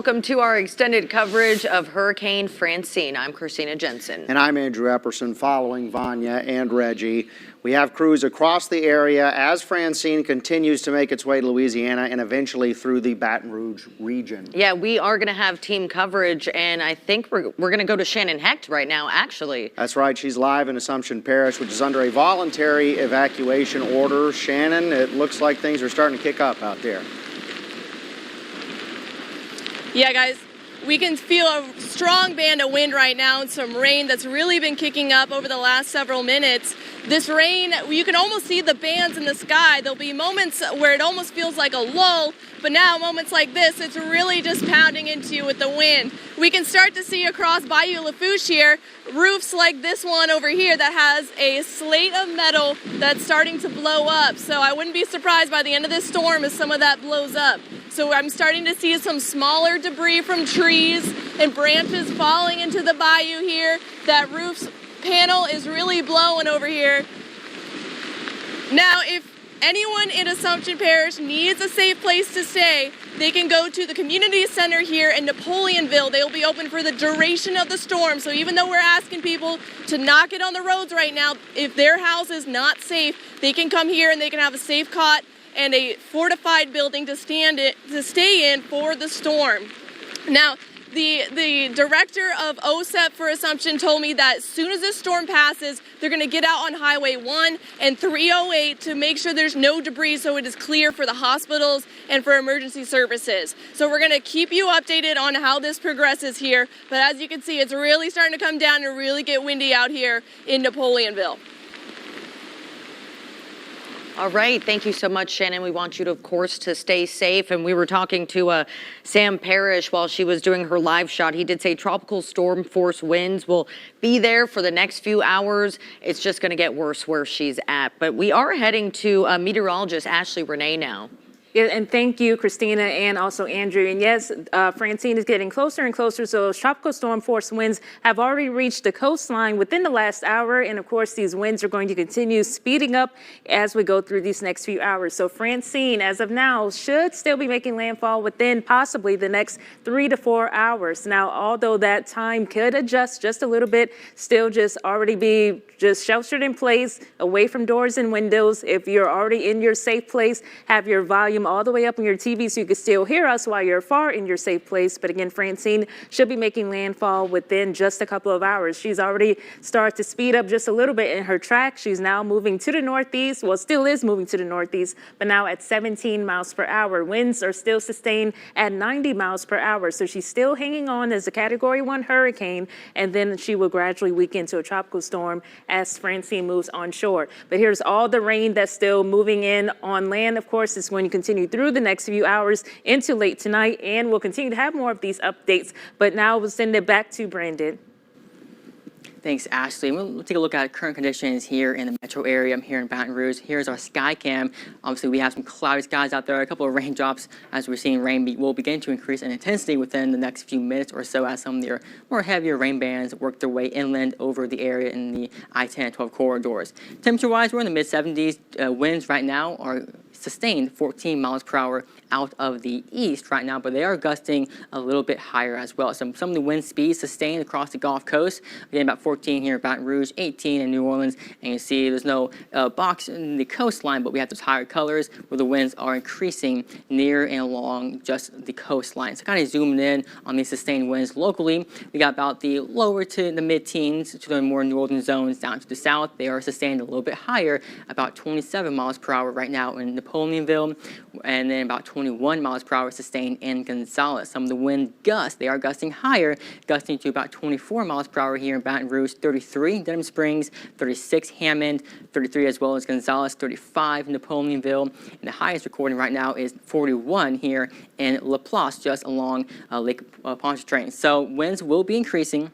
Welcome to our extended coverage of Hurricane Francine. I'm Christina Jensen. And I'm Andrew Epperson, following Vanya and Reggie. We have crews across the area as Francine continues to make its way to Louisiana and eventually through the Baton Rouge region. Yeah, we are going to have team coverage, and I think we're going to go to Shannon Hecht right now, actually. That's right. She's live in Assumption Parish, which is under a voluntary evacuation order. Shannon, it looks like things are starting to kick up out there. Yeah, guys, we can feel a strong band of wind right now and some rain that's really been kicking up over the last several minutes. This rain, you can almost see the bands in the sky. There'll be moments where it almost feels like a lull, but now moments like this, it's really just pounding into you with the wind. We can start to see across Bayou Lafourche here, roofs like this one over here that has a slate of metal that's starting to blow up. So I wouldn't be surprised by the end of this storm if some of that blows up. So I'm starting to see some smaller debris from trees and branches falling into the bayou here. That roof's panel is really blowing over here. Now, if anyone in Assumption Parish needs a safe place to stay, they can go to the community center here in Napoleonville. They'll be open for the duration of the storm. So even though we're asking people to not get on the roads right now, if their house is not safe, they can come here and they can have a safe cot and a fortified building to stay in for the storm. Now, the director of OSEP for Assumption told me that as soon as this storm passes, they're going to get out on Highway 1 and 308 to make sure there's no debris so it is clear for the hospitals and for emergency services. So we're going to keep you updated on how this progresses here. But as you can see, it's really starting to come down and really get windy out here in Napoleonville. All right. Thank you so much, Shannon. We want you to, of course, to stay safe. And we were talking to Sam Parrish while she was doing her live shot. He did say tropical storm force winds will be there for the next few hours. It's just going to get worse where she's at. But we are heading to meteorologist Ashley Renee now. Yeah, and thank you, Christina, and also Andrew. And yes, Francine is getting closer and closer. So tropical storm force winds have already reached the coastline within the last hour. And of course, these winds are going to continue speeding up as we go through these next few hours. So Francine, as of now, should still be making landfall within possibly the next 3 to 4 hours. Now, although that time could adjust just a little bit, still just already be just sheltered in place, away from doors and windows. If you're already in your safe place, have your volume all the way up on your TV so you can still hear us while you're far in your safe place. But again, Francine should be making landfall within just a couple of hours. She's already started to speed up just a little bit in her track. She's now moving to the northeast. Well, still is moving to the northeast, but now at 17 miles per hour. Winds are still sustained at 90 miles per hour. So she's still hanging on as a Category 1 hurricane, and then she will gradually weaken to a tropical storm as Francine moves onshore. But here's all the rain that's still moving in on land. Of course, it's going to continue through the next few hours into late tonight, and we'll continue to have more of these updates. But now we'll send it back to Brandon. Thanks, Ashley. We'll take a look at current conditions here in the metro area. I'm here in Baton Rouge. Here's our sky cam. Obviously, we have some cloudy skies out there, a couple of raindrops. As we're seeing, rain will begin to increase in intensity within the next few minutes or so as some of the more heavier rain bands work their way inland over the area in the I-10 and 12 corridors. Temperature-wise, we're in the mid-70s. Winds right now are sustained 14 miles per hour out of the east right now, but they are gusting a little bit higher as well. So some of the wind speeds sustained across the Gulf Coast. Again, about 14 here in Baton Rouge, 18 in New Orleans, and you see there's no box in the coastline, but we have those higher colors where the winds are increasing near and along just the coastline. So kind of zooming in on these sustained winds locally, we got about the lower to the mid-teens to the more northern zones down to the south. They are sustained a little bit higher, about 27 miles per hour right now in Napoleonville, and then about 21 miles per hour sustained in Gonzales. Some of the wind gusts, they are gusting higher, gusting to about 24 miles per hour here in Baton Rouge, 33 in Denham Springs, 36 Hammond, 33 as well as Gonzales, 35 Napoleonville, and the highest recording right now is 41 here in Laplace, just along Lake Pontchartrain. So winds will be increasing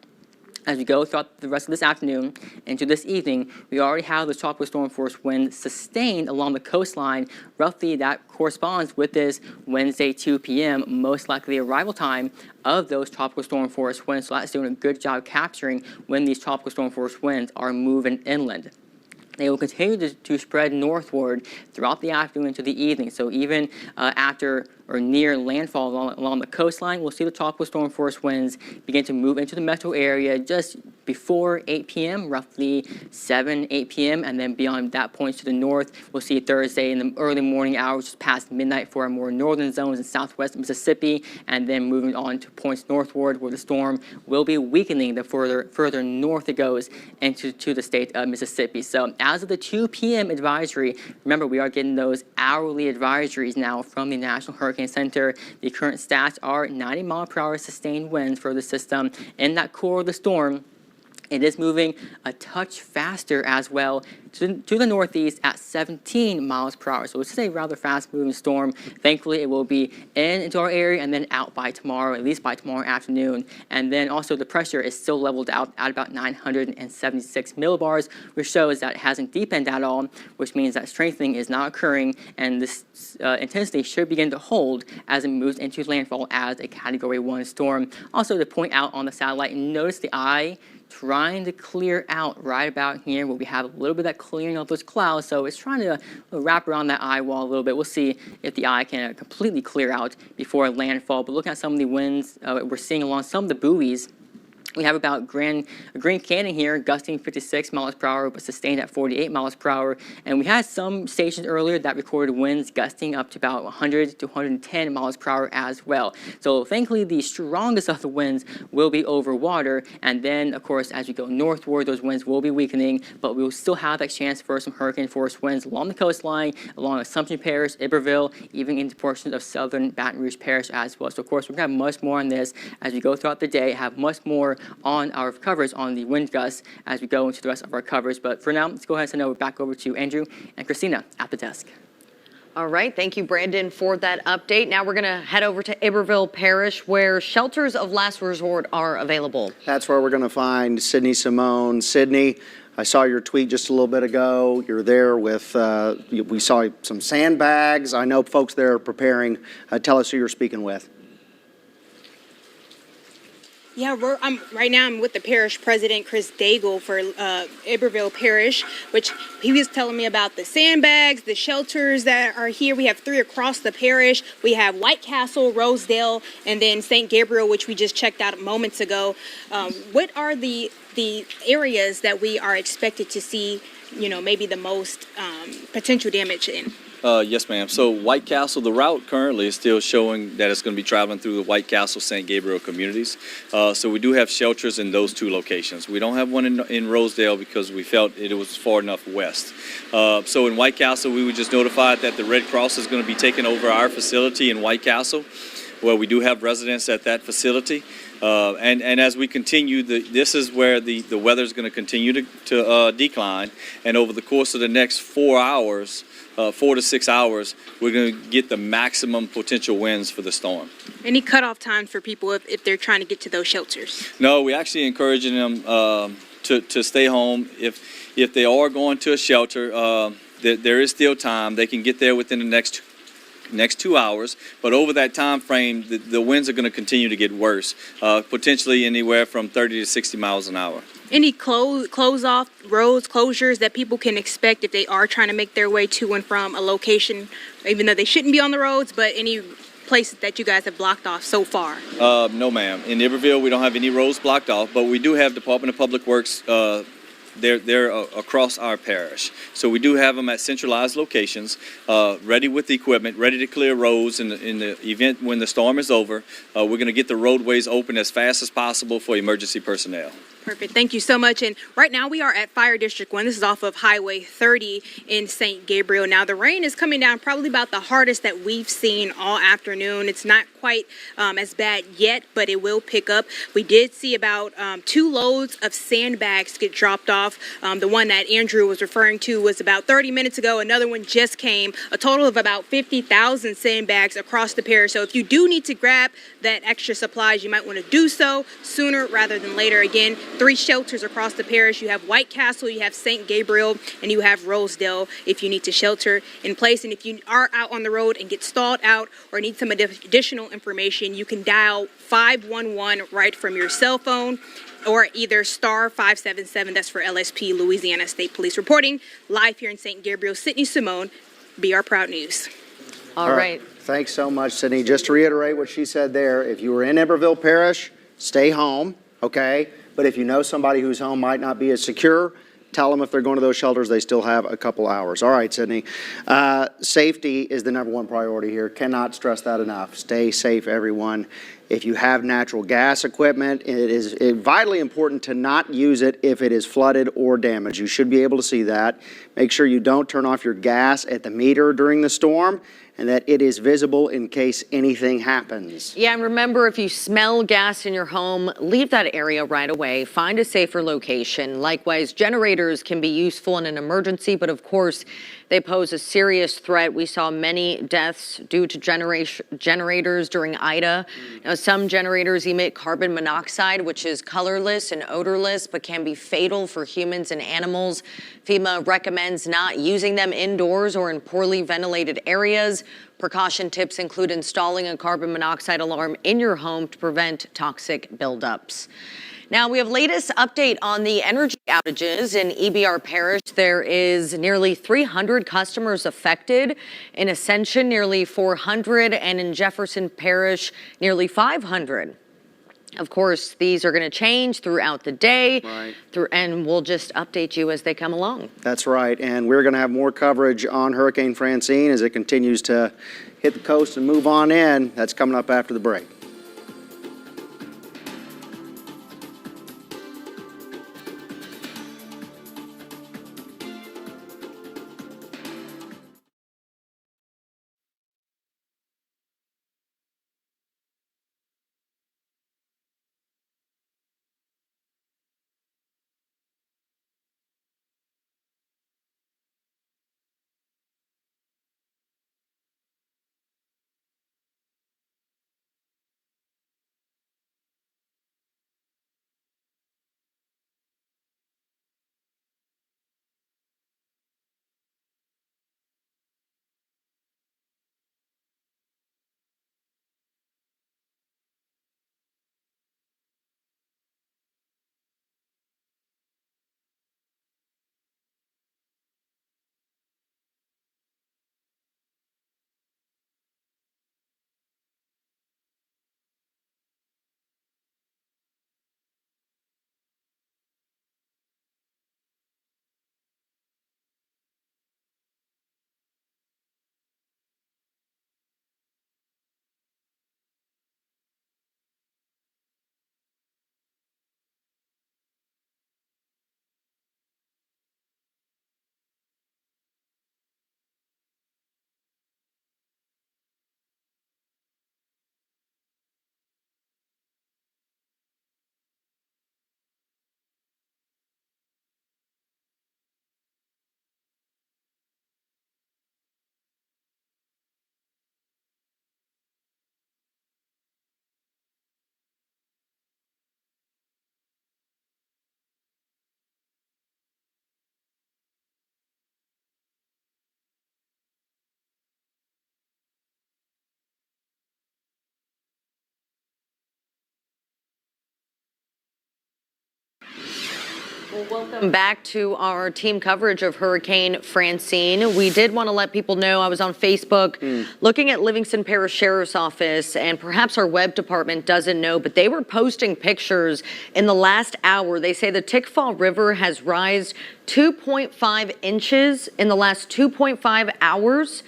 as we go throughout the rest of this afternoon into this evening. We already have the tropical storm force wind sustained along the coastline. Roughly that corresponds with this Wednesday 2 p.m., most likely the arrival time of those tropical storm force winds. So that's doing a good job capturing when these tropical storm force winds are moving inland. They will continue to spread northward throughout the afternoon into the evening. So even after or near landfall along the coastline, we'll see the tropical storm force winds begin to move into the metro area just before 8 p.m., roughly 7, 8 p.m., and then beyond that point to the north, we'll see Thursday in the early morning hours, just past midnight for our more northern zones in southwest Mississippi, and then moving on to points northward where the storm will be weakening the further north it goes into the state of Mississippi. So as of the 2 p.m. advisory, remember we are getting those hourly advisories now from the National Hurricane Center. The current stats are 90-mile-per-hour sustained winds for the system in that core of the storm. It is moving a touch faster as well to the northeast at 17 miles per hour. So it's a rather fast-moving storm. Thankfully, it will be into our area and then out by tomorrow, at least by tomorrow afternoon. And then also the pressure is still leveled out at about 976 millibars, which shows that it hasn't deepened at all, which means that strengthening is not occurring, and this intensity should begin to hold as it moves into landfall as a Category 1 storm. Also, to point out on the satellite, notice the eye trying to clear out right about here where we have a little bit of that clearing of those clouds. So it's trying to wrap around that eye wall a little bit. We'll see if the eye can completely clear out before landfall. But looking at some of the winds we're seeing along some of the buoys, we have about Green Canyon here, gusting 56 miles per hour, but sustained at 48 miles per hour. And we had some stations earlier that recorded winds gusting up to about 100 to 110 miles per hour as well. So thankfully, the strongest of the winds will be over water. And then, of course, as we go northward, those winds will be weakening, but we will still have that chance for some hurricane force winds along the coastline, along Assumption Parish, Iberville, even into portions of southern Baton Rouge Parish as well. So, of course, we're going to have much more on this as we go throughout the day, have much more on our coverage on the wind gusts as we go into the rest of our coverage. But for now, let's go ahead and send it back over to Andrew and Christina at the desk. All right, thank you, Brandon, for that update. Now we're going to head over to Iberville Parish, where shelters of last resort are available. That's where we're going to find Sydney Simone. Sydney, I saw your tweet just a little bit ago. You're there with, we saw some sandbags. I know folks there are preparing. Tell us who you're speaking with. Yeah, right now I'm with the parish president, Chris Daigle, for Iberville Parish, which he was telling me about the sandbags, the shelters that are here. We have 3 across the parish. We have White Castle, Rosedale, and then St. Gabriel, which we just checked out moments ago. What are the areas that we are expected to see, maybe the most potential damage in? Yes, ma'am. So White Castle, the route currently is still showing that it's going to be traveling through the White Castle, St. Gabriel communities. So we do have shelters in those 2 locations. We don't have one in Rosedale because we felt it was far enough west. So in White Castle, we were just notified that the Red Cross is going to be taking over our facility in White Castle, where we do have residents at that facility. And as we continue, this is where the weather is going to continue to decline. And over the course of the next 4 hours, 4 to 6 hours, we're going to get the maximum potential winds for the storm. Any cutoff time for people if they're trying to get to those shelters? No, we're actually encouraging them to stay home. If they are going to a shelter, there is still time. They can get there within the next 2 hours, but over that time frame, the winds are going to continue to get worse, potentially anywhere from 30 to 60 miles an hour. Any close off roads, closures that people can expect if they are trying to make their way to and from a location, even though they shouldn't be on the roads, but any places that you guys have blocked off so far? No, ma'am. In Iberville, we don't have any roads blocked off, but we do have Department of Public Works. They're across our parish. So we do have them at centralized locations, ready with the equipment, ready to clear roads in the event when the storm is over. We're going to get the roadways open as fast as possible for emergency personnel. Perfect. Thank you so much. And right now we are at Fire District 1. This is off of Highway 30 in St. Gabriel. Now the rain is coming down probably about the hardest that we've seen all afternoon. It's not quite as bad yet, but it will pick up. We did see about 2 loads of sandbags get dropped off. The one that Andrew was referring to was about 30 minutes ago. Another one just came. A total of about 50,000 sandbags across the parish. So if you do need to grab that extra supplies, you might want to do so sooner rather than later. Again, 3 shelters across the parish. You have White Castle, you have St. Gabriel, and you have Rosedale if you need to shelter in place. And if you are out on the road and get stalled out or need some additional information, you can dial 511 right from your cell phone, or either star 577, that's for LSP, Louisiana State Police. Reporting live here in St. Gabriel, Sydney Simone, BR Proud News. All right. Thanks so much, Sydney. Just to reiterate what she said there, if you were in Iberville Parish, stay home, okay? But if you know somebody whose home might not be as secure, tell them if they're going to those shelters, they still have a couple hours. All right, Sydney. Safety is the #1 priority here. Cannot stress that enough. Stay safe, everyone. If you have natural gas equipment, it is vitally important to not use it if it is flooded or damaged. You should be able to see that. Make sure you don't turn off your gas at the meter during the storm, and that it is visible in case anything happens. Yeah, and remember, if you smell gas in your home, leave that area right away. Find a safer location. Likewise, generators can be useful in an emergency, but of course, they pose a serious threat. We saw many deaths due to generators during Ida. Now, some generators emit carbon monoxide, which is colorless and odorless, but can be fatal for humans and animals. FEMA recommends not using them indoors or in poorly ventilated areas. Precaution tips include installing a carbon monoxide alarm in your home to prevent toxic buildups. Now, we have latest update on the energy outages in EBR Parish. There is nearly 300 customers affected. In Ascension, nearly 400, and in Jefferson Parish, nearly 500. Of course, these are going to change throughout the day, and we'll just update you as they come along. That's right, and we're going to have more coverage on Hurricane Francine as it continues to hit the coast and move on in. That's coming up after the break. Welcome back to our team coverage of Hurricane Francine. We did want to let people know, I was on Facebook looking at Livingston Parish Sheriff's Office, and perhaps our web department doesn't know, but they were posting pictures in the last hour. They say the Tickfaw River has risen 2.5 inches in the last 2.5 hours.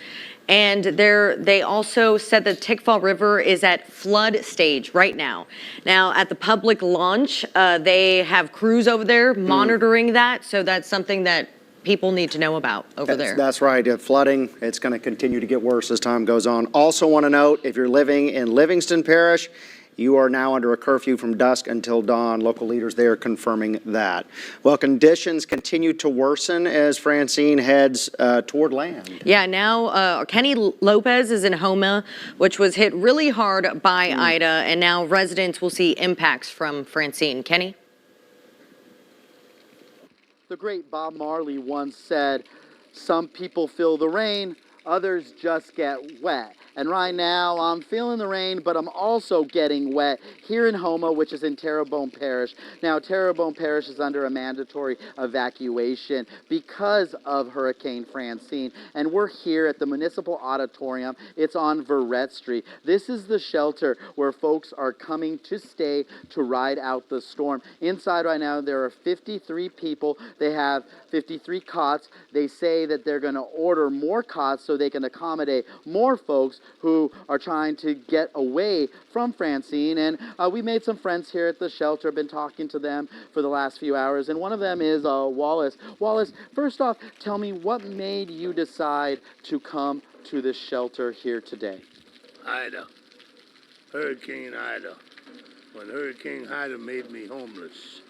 And they also said the Tickfaw River is at flood stage right now. Now, at the public launch, they have crews over there monitoring that. So that's something that people need to know about over there. That's right. Flooding, it's going to continue to get worse as time goes on. Also want to note, if you're living in Livingston Parish, you are now under a curfew from dusk until dawn. Local leaders there confirming that. Well, conditions continue to worsen as Francine heads toward land. Yeah, now Kenny Lopez is in Homa, which was hit really hard by Ida, and now residents will see impacts from Francine. Kenny? The great Bob Marley once said, "Some people feel the rain, others just get wet." And right now, I'm feeling the rain, but I'm also getting wet here in Houma, which is in Terrebonne Parish. Now, Terrebonne Parish is under a mandatory evacuation because of Hurricane Francine. And we're here at the Municipal Auditorium. It's on Verrett Street. This is the shelter where folks are coming to stay to ride out the storm. Inside right now, there are 53 people. They have 53 cots. They say that they're going to order more cots so they can accommodate more folks who are trying to get away from Francine. And we made some friends here at the shelter. I've been talking to them for the last few hours. And one of them is Wallace. Wallace, first off, tell me what made you decide to come to this shelter here today? Ida. Hurricane Ida. When Hurricane Ida made me homeless,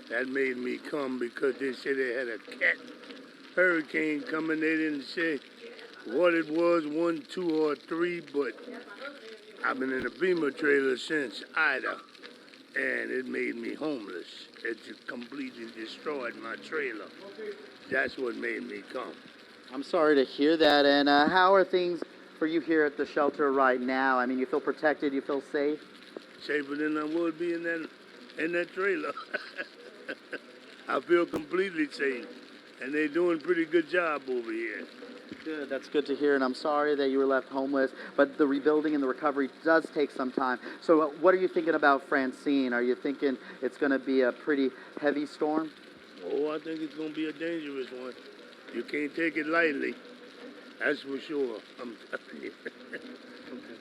that made me come because they said they had a cat hurricane coming. They didn't say what it was, 1, 2, or 3, but I've been in a Beamer trailer since Ida, and it made me homeless. It just completely destroyed my trailer. That's what made me come. I'm sorry to hear that. And how are things for you here at the shelter right now? I mean, you feel protected? You feel safe? Safer than I would be in that trailer. I feel completely safe, and they're doing a pretty good job over here. Good, that's good to hear, and I'm sorry that you were left homeless, but the rebuilding and the recovery does take some time. So what are you thinking about Francine? Are you thinking it's going to be a pretty heavy storm? Oh, I think it's going to be a dangerous one. You can't take it lightly. That's for sure. I'm telling you.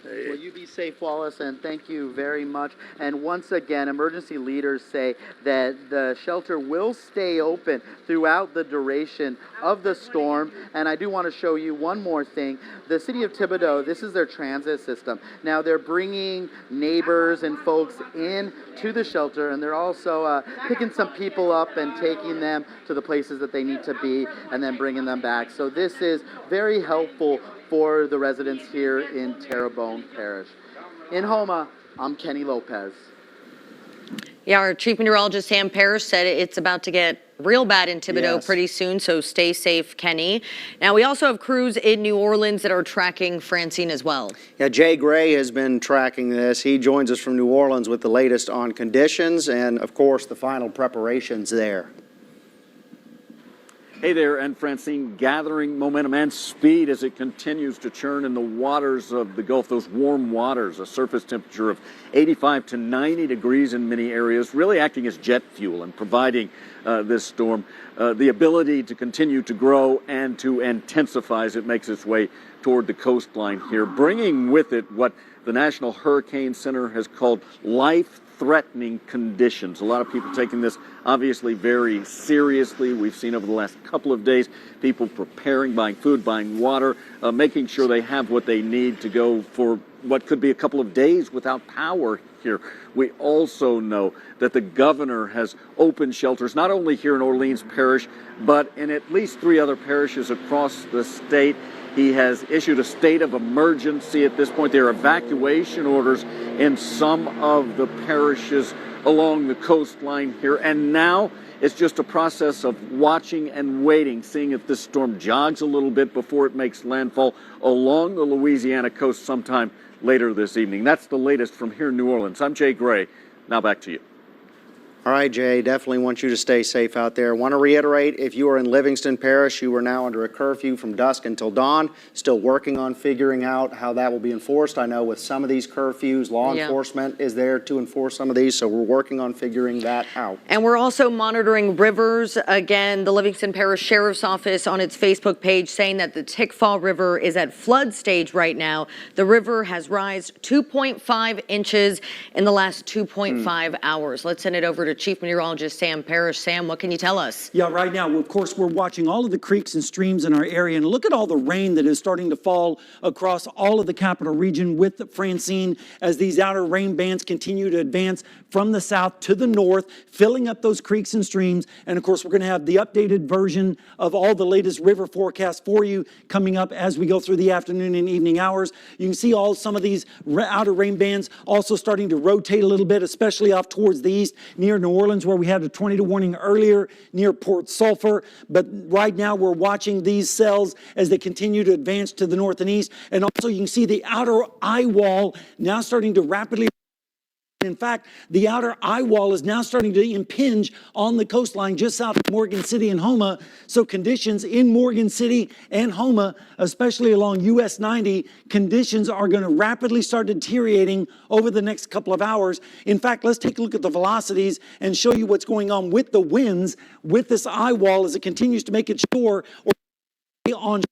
Well, you be safe, Wallace, and thank you very much. And once again, emergency leaders say that the shelter will stay open throughout the duration of the storm. And I do want to show you one more thing. The city of Thibodaux, this is their transit system. Now, they're bringing neighbors and folks in to the shelter, and they're also picking some people up and taking them to the places that they need to be and then bringing them back. So this is very helpful for the residents here in Terrebonne Parish. In Houma, I'm Kenny Lopez. Yeah, our chief meteorologist, Sam Parrish, said it's about to get real bad in Thibodaux Yes. pretty soon, so stay safe, Kenny. Now, we also have crews in New Orleans that are tracking Francine as well. Yeah, Jay Gray has been tracking this. He joins us from New Orleans with the latest on conditions and, of course, the final preparations there. Hey there, and Francine gathering momentum and speed as it continues to churn in the waters of the Gulf, those warm waters, a surface temperature of 85 to 90 degrees in many areas, really acting as jet fuel and providing this storm the ability to continue to grow and to intensify as it makes its way toward the coastline here, bringing with it what the National Hurricane Center has called life-threatening conditions. A lot of people taking this obviously very seriously. We've seen over the last couple of days people preparing, buying food, buying water, making sure they have what they need to go for what could be a couple of days without power here. We also know that the governor has opened shelters not only here in Orleans Parish, but in at least 3 other parishes across the state. He has issued a state of emergency at this point. There are evacuation orders in some of the parishes along the coastline here. And now it's just a process of watching and waiting, seeing if this storm jogs a little bit before it makes landfall along the Louisiana coast sometime later this evening. That's the latest from here in New Orleans. I'm Jay Gray. Now back to you. All right, Jay, definitely want you to stay safe out there. Want to reiterate, if you are in Livingston Parish, you are now under a curfew from dusk until dawn. Still working on figuring out how that will be enforced. I know with some of these curfews, law enforcement is there to enforce some of these, so we're working on figuring that out. And we're also monitoring rivers. Again, the Livingston Parish Sheriff's Office on its Facebook page saying that the Tickfaw River is at flood stage right now. The river has risen 2.5 inches in the last 2.5 hours. Let's send it over to Chief Meteorologist Sam Parrish. Sam, what can you tell us? Yeah, right now, of course, we're watching all of the creeks and streams in our area, and look at all the rain that is starting to fall across all of the capital region with Francine as these outer rain bands continue to advance from the south to the north, filling up those creeks and streams. And of course, we're going to have the updated version of all the latest river forecasts for you coming up as we go through the afternoon and evening hours. You can see some of these outer rain bands also starting to rotate a little bit, especially off towards the east near New Orleans, where we had a tornado warning earlier near Port Sulphur. But right now we're watching these cells as they continue to advance to the north and east. And also you can see the outer eye wall now starting to rapidly. In fact, the outer eye wall is now starting to impinge on the coastline just south of Morgan City and Houma. So conditions in Morgan City and Houma, especially along US 90, conditions are going to rapidly start deteriorating over the next couple of hours. In fact, let's take a look at the velocities and show you what's going on with the winds with this eye wall as it continues to make its shore or on.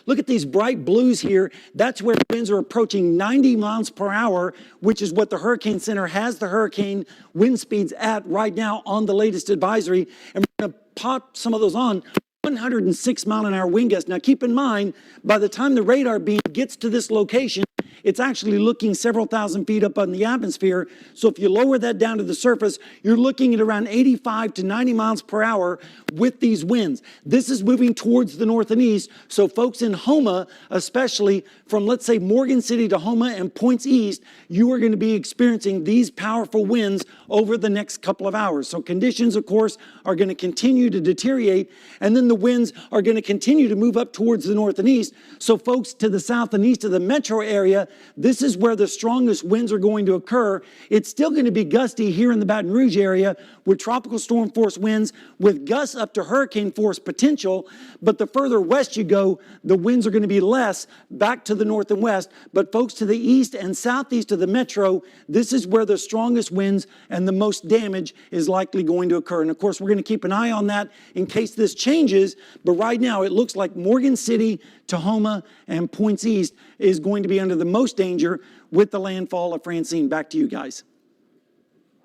Look at these bright blues here. That's where winds are approaching 90 miles per hour, which is what the Hurricane Center has the hurricane wind speeds at right now on the latest advisory. And we're going to pop some of those on. 106 mile an hour wind gusts. Now keep in mind, by the time the radar beam gets to this location, it's actually looking several thousand feet up in the atmosphere. So if you lower that down to the surface, you're looking at around 85 to 90 miles per hour with these winds. This is moving towards the north and east. So folks in Houma, especially from, let's say, Morgan City to Houma and points east, you are going to be experiencing these powerful winds over the next couple of hours. So conditions, of course, are going to continue to deteriorate, and then the winds are going to continue to move up towards the north and east. So folks to the south and east of the metro area, this is where the strongest winds are going to occur. It's still going to be gusty here in the Baton Rouge area with tropical storm force winds with gusts up to hurricane force potential. But the further west you go, the winds are going to be less back to the north and west. But folks to the east and southeast of the metro, this is where the strongest winds and the most damage is likely going to occur. And of course, we're going to keep an eye on that in case this changes. But right now, it looks like Morgan City, Houma, and points east is going to be under the most danger with the landfall of Francine. Back to you guys.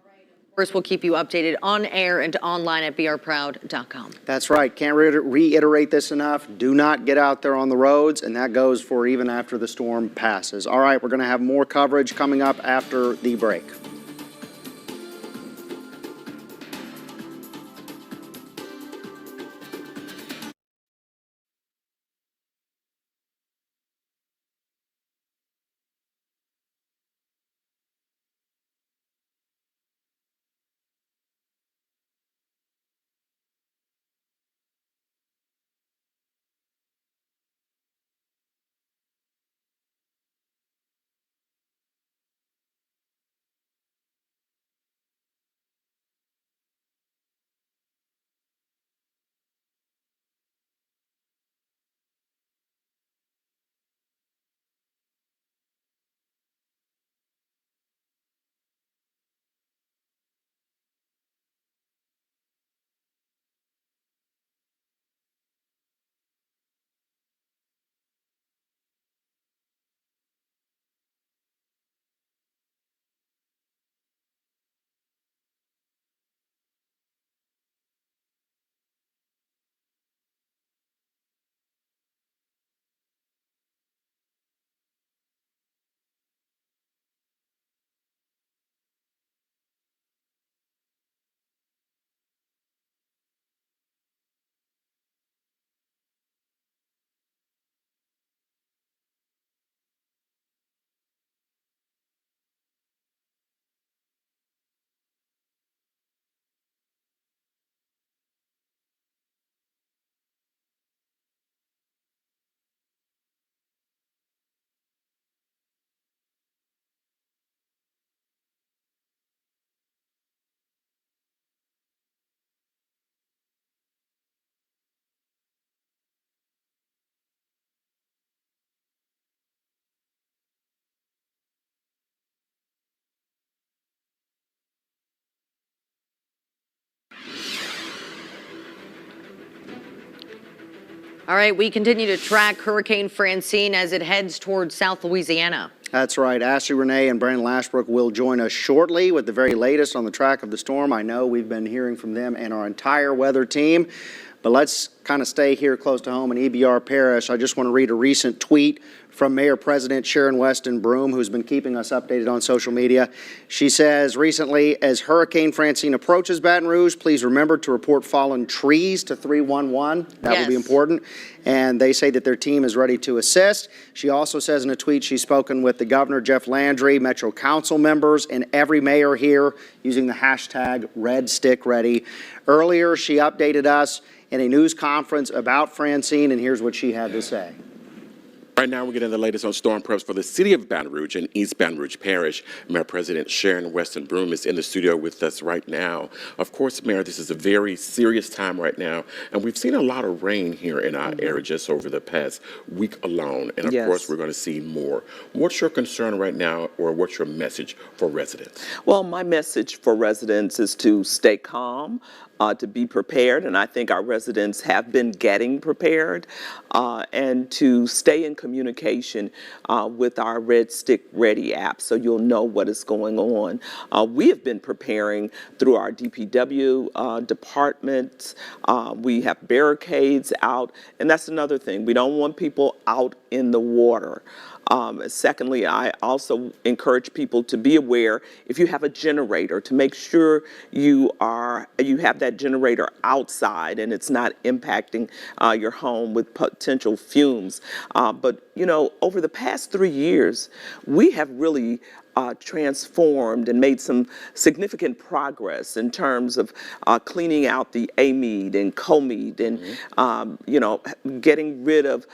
Of course, we'll keep you updated on air and online at brproud.com. That's right. Can't reiterate this enough. Do not get out there on the roads, and that goes for even after the storm passes. All right, we're going to have more coverage coming up after the break. All right, we continue to track Hurricane Francine as it heads towards South Louisiana. That's right. Ashley Renee and Brandon Lashbrook will join us shortly with the very latest on the track of the storm. I know we've been hearing from them and our entire weather team, but let's kind of stay here close to home in EBR Parish. I just want to read a recent tweet from Mayor President Sharon Weston Broome, who's been keeping us updated on social media. She says recently, as Hurricane Francine approaches Baton Rouge, please remember to report fallen trees to 311. That will be important. And they say that their team is ready to assist. She also says in a tweet she's spoken with the Governor Jeff Landry, Metro Council members, and every mayor here using the hashtag #RedStickReady. Earlier, she updated us in a news conference about Francine, and here's what she had to say. Right now, we're getting the latest on storm preps for the city of Baton Rouge and East Baton Rouge Parish. Mayor President Sharon Weston Broome is in the studio with us right now. Of course, Mayor, this is a very serious time right now, and we've seen a lot of rain here in our area just over the past week alone, and of course, we're going to see more. What's your concern right now, or what's your message for residents? Well, my message for residents is to stay calm, to be prepared, and I think our residents have been getting prepared, and to stay in communication with our Red Stick Ready app so you'll know what is going on. We have been preparing through our DPW departments. We have barricades out, and that's another thing. We don't want people out in the water. Secondly, I also encourage people to be aware if you have a generator to make sure you have that generator outside and it's not impacting your home with potential fumes. But you know, over the past 3 years, we have really transformed and made some significant progress in terms of cleaning out the AMED and COMED and, you know, getting rid of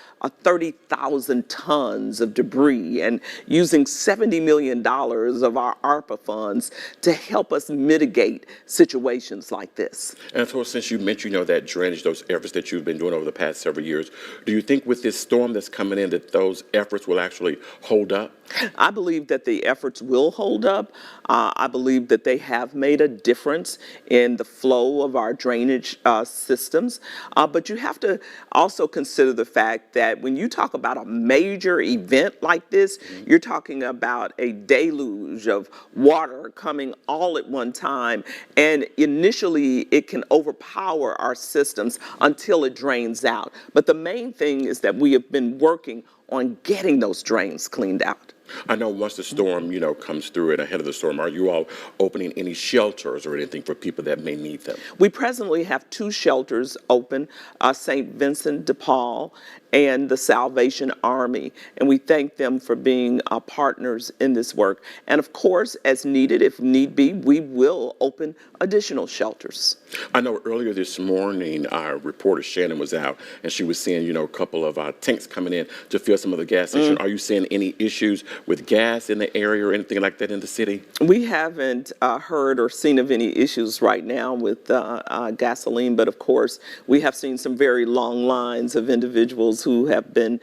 30,000 tons of debris and using $70 million of our ARPA funds to help us mitigate situations like this. And so since you mentioned, you know, that drainage, those efforts that you've been doing over the past several years, do you think with this storm that's coming in that those efforts will actually hold up? I believe that the efforts will hold up. I believe that they have made a difference in the flow of our drainage systems. But you have to also consider the fact that when you talk about a major event like this, you're talking about a deluge of water coming all at one time. And initially, it can overpower our systems until it drains out. But the main thing is that we have been working on getting those drains cleaned out. I know once the storm, you know, comes through and ahead of the storm, are you all opening any shelters or anything for people that may need them? We presently have 2 shelters open, St. Vincent de Paul and the Salvation Army, and we thank them for being partners in this work. And of course, as needed, if need be, we will open additional shelters. I know earlier this morning, our reporter Shannon was out and she was seeing, you know, a couple of tanks coming in to fill some of the gas station. Are you seeing any issues with gas in the area or anything like that in the city? We haven't heard or seen of any issues right now with gasoline, but of course, we have seen some very long lines of individuals who have been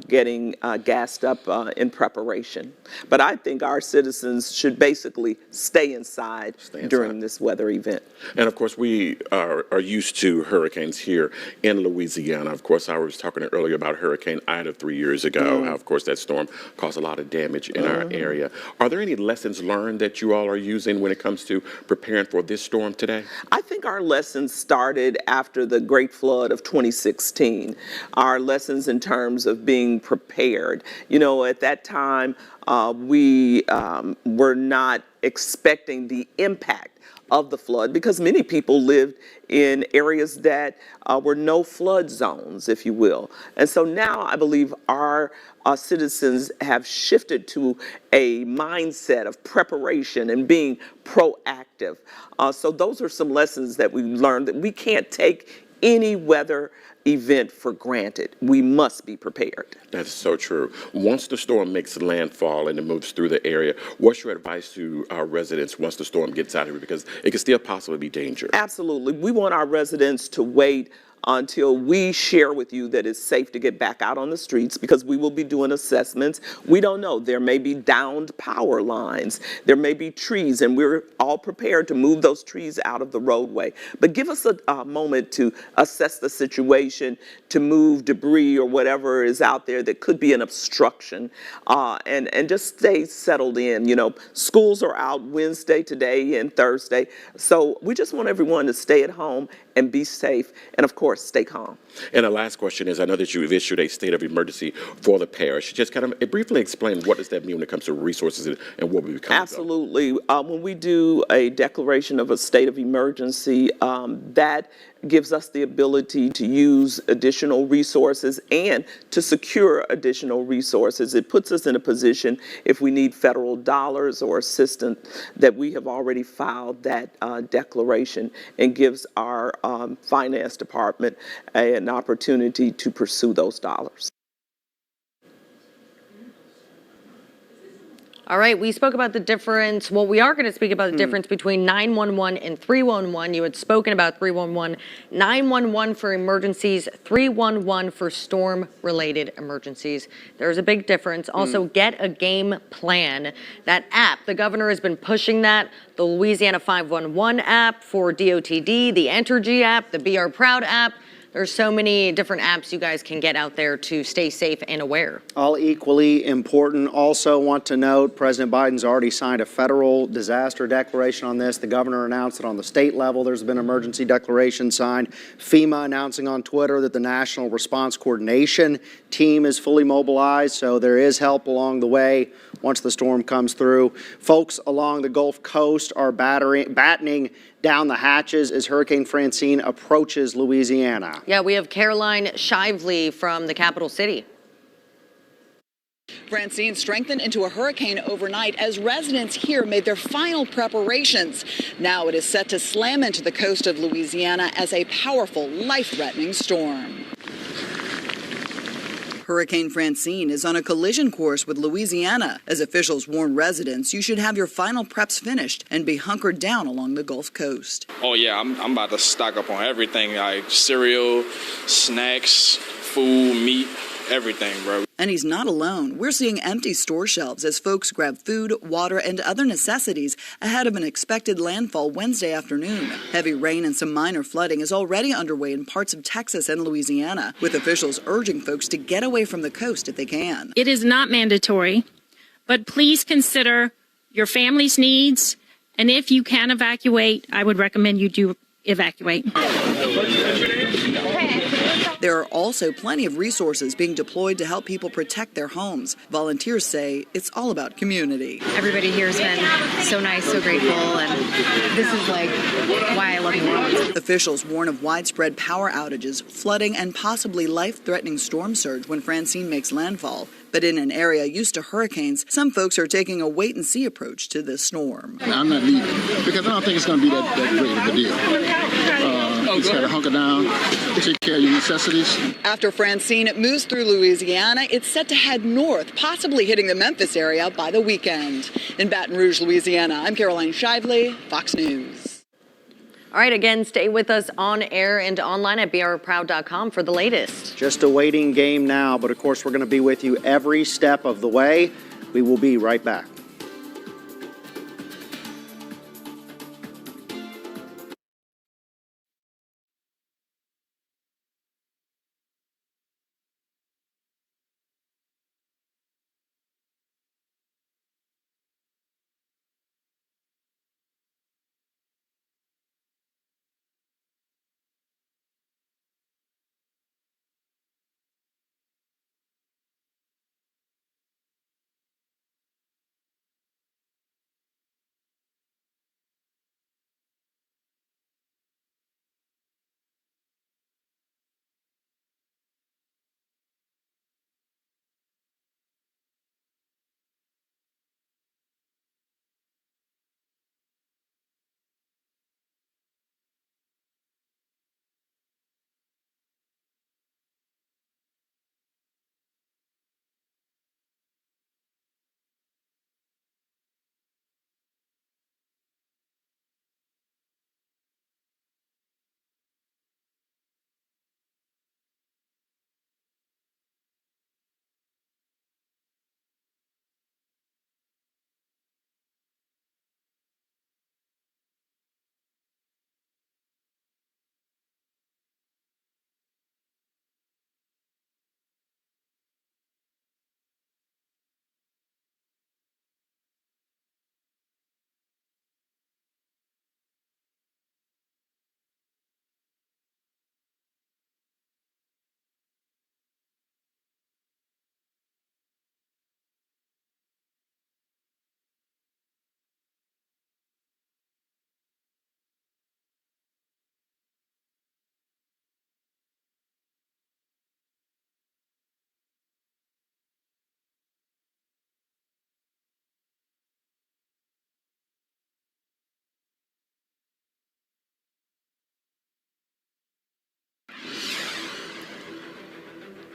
getting gassed up in preparation. But I think our citizens should basically stay inside during this weather event. And of course, we are used to hurricanes here in Louisiana. Of course, I was talking earlier about Hurricane Ida 3 years ago. Of course, that storm caused a lot of damage in our area. Are there any lessons learned that you all are using when it comes to preparing for this storm today? I think our lessons started after the Great Flood of 2016. Our lessons in terms of being prepared. You know, at that time, we were not expecting the impact of the flood because many people lived in areas that were no flood zones, if you will. And so now I believe our citizens have shifted to a mindset of preparation and being proactive. So those are some lessons that we learned, that we can't take any weather event for granted. We must be prepared. That's so true. Once the storm makes landfall and it moves through the area, what's your advice to our residents once the storm gets out of here? Because it can still possibly be dangerous. Absolutely. We want our residents to wait until we share with you that it's safe to get back out on the streets, because we will be doing assessments. We don't know. There may be downed power lines. There may be trees, and we're all prepared to move those trees out of the roadway. But give us a moment to assess the situation evacuation to move debris or whatever is out there that could be an obstruction, and just stay settled in. You know, schools are out Wednesday, today, and Thursday, so we just want everyone to stay at home and be safe, and of course, stay calm. And the last question is, I know that you've issued a state of emergency for the parish. Just kind of briefly explain what does that mean when it comes to resources and what we become. Absolutely. When we do a declaration of a state of emergency, that gives us the ability to use additional resources and to secure additional resources. It puts us in a position, if we need federal dollars or assistance, that we have already filed that declaration, and gives our finance department an opportunity to pursue those dollars. All right, we spoke about the difference. Well, we are going to speak about the difference between 911 and 311. You had spoken about 311, 911 for emergencies, 311 for storm-related emergencies. There's a big difference. Also, Get a Game Plan. That app, the governor has been pushing that. The Louisiana 511 app for DOTD, the Entergy app, the Be Our Proud app. There's so many different apps you guys can get out there to stay safe and aware. All equally important. Also want to note, President Biden's already signed a federal disaster declaration on this. The governor announced it on the state level. There's been an emergency declaration signed. FEMA announcing on Twitter that the National Response Coordination Team is fully mobilized, so there is help along the way once the storm comes through. Folks along the Gulf Coast are battening down the hatches as Hurricane Francine approaches Louisiana. Yeah, we have Caroline Shively from the capital city. Francine strengthened into a hurricane overnight as residents here made their final preparations. Now it is set to slam into the coast of Louisiana as a powerful, life-threatening storm. Hurricane Francine is on a collision course with Louisiana. As officials warn residents, you should have your final preps finished and be hunkered down along the Gulf Coast. Oh yeah, I'm about to stock up on everything, like cereal, snacks, food, meat, everything, bro. And he's not alone. We're seeing empty store shelves as folks grab food, water, and other necessities ahead of an expected landfall Wednesday afternoon. Heavy rain and some minor flooding is already underway in parts of Texas and Louisiana, with officials urging folks to get away from the coast if they can. It is not mandatory, but please consider your family's needs, and if you can evacuate, I would recommend you do evacuate. There are also plenty of resources being deployed to help people protect their homes. Volunteers say it's all about community. Everybody here has been so nice, so grateful, and this is like why I love New Orleans. Officials warn of widespread power outages, flooding, and possibly life-threatening storm surge when Francine makes landfall. But in an area used to hurricanes, some folks are taking a wait-and-see approach to this storm. I'm not leaving because I don't think it's going to be that great of a deal. You just got to hunker down, take care of your necessities. After Francine moves through Louisiana, it's set to head north, possibly hitting the Memphis area by the weekend. In Baton Rouge, Louisiana, I'm Caroline Shively, Fox News. All right, again, stay with us on air and online at beourproud.com for the latest. Just a waiting game now, but of course we're going to be with you every step of the way. We will be right back.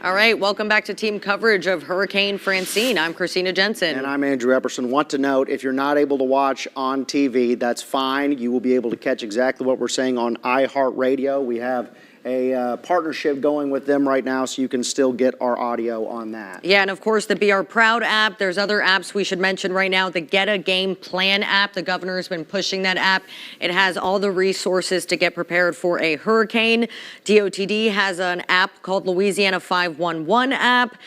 All right, welcome back to team coverage of Hurricane Francine. I'm Christina Jensen. And I'm Andrew Epperson. Want to note, if you're not able to watch on TV, that's fine. You will be able to catch exactly what we're saying on iHeartRadio. We have a partnership going with them right now, so you can still get our audio on that. Yeah, and of course, the Be Our Proud app. There's other apps we should mention right now. The Get a Game Plan app. The governor has been pushing that app. It has all the resources to get prepared for a hurricane. DOTD has an app called Louisiana 511 app.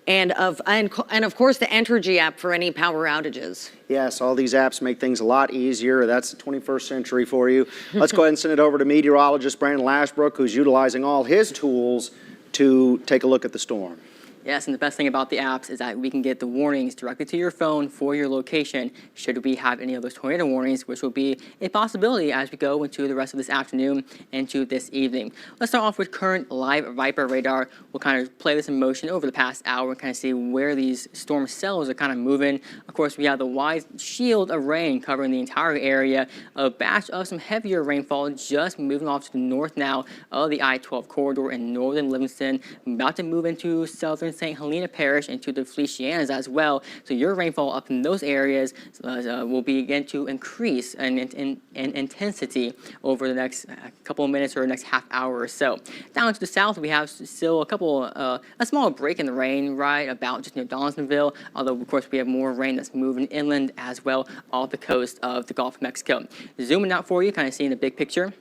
And of course, the Entergy app for any power outages. Yes, all these apps make things a lot easier. That's the 21st century for you. Let's go ahead and send it over to meteorologist Brandon Lashbrook, who's utilizing all his tools to take a look at the storm. Yes, and the best thing about the apps is that we can get the warnings directly to your phone for your location should we have any of those tornado warnings, which will be a possibility as we go into the rest of this afternoon and to this evening. Let's start off with current live Viper radar. We'll kind of play this in motion over the past hour and kind of see where these storm cells are kind of moving. Of course, we have the wide shield of rain covering the entire area. A batch of some heavier rainfall just moving off to the north now of the I-12 corridor in northern Livingston, about to move into southern St. Helena Parish and to the Felicianas as well. So your rainfall up in those areas will begin to increase in intensity over the next couple of minutes or the next half hour or so. Down to the south, we have still a small break in the rain right about just near Donaldsonville, although of course we have more rain that's moving inland as well off the coast of the Gulf of Mexico. Zooming out for you, kind of seeing the big picture.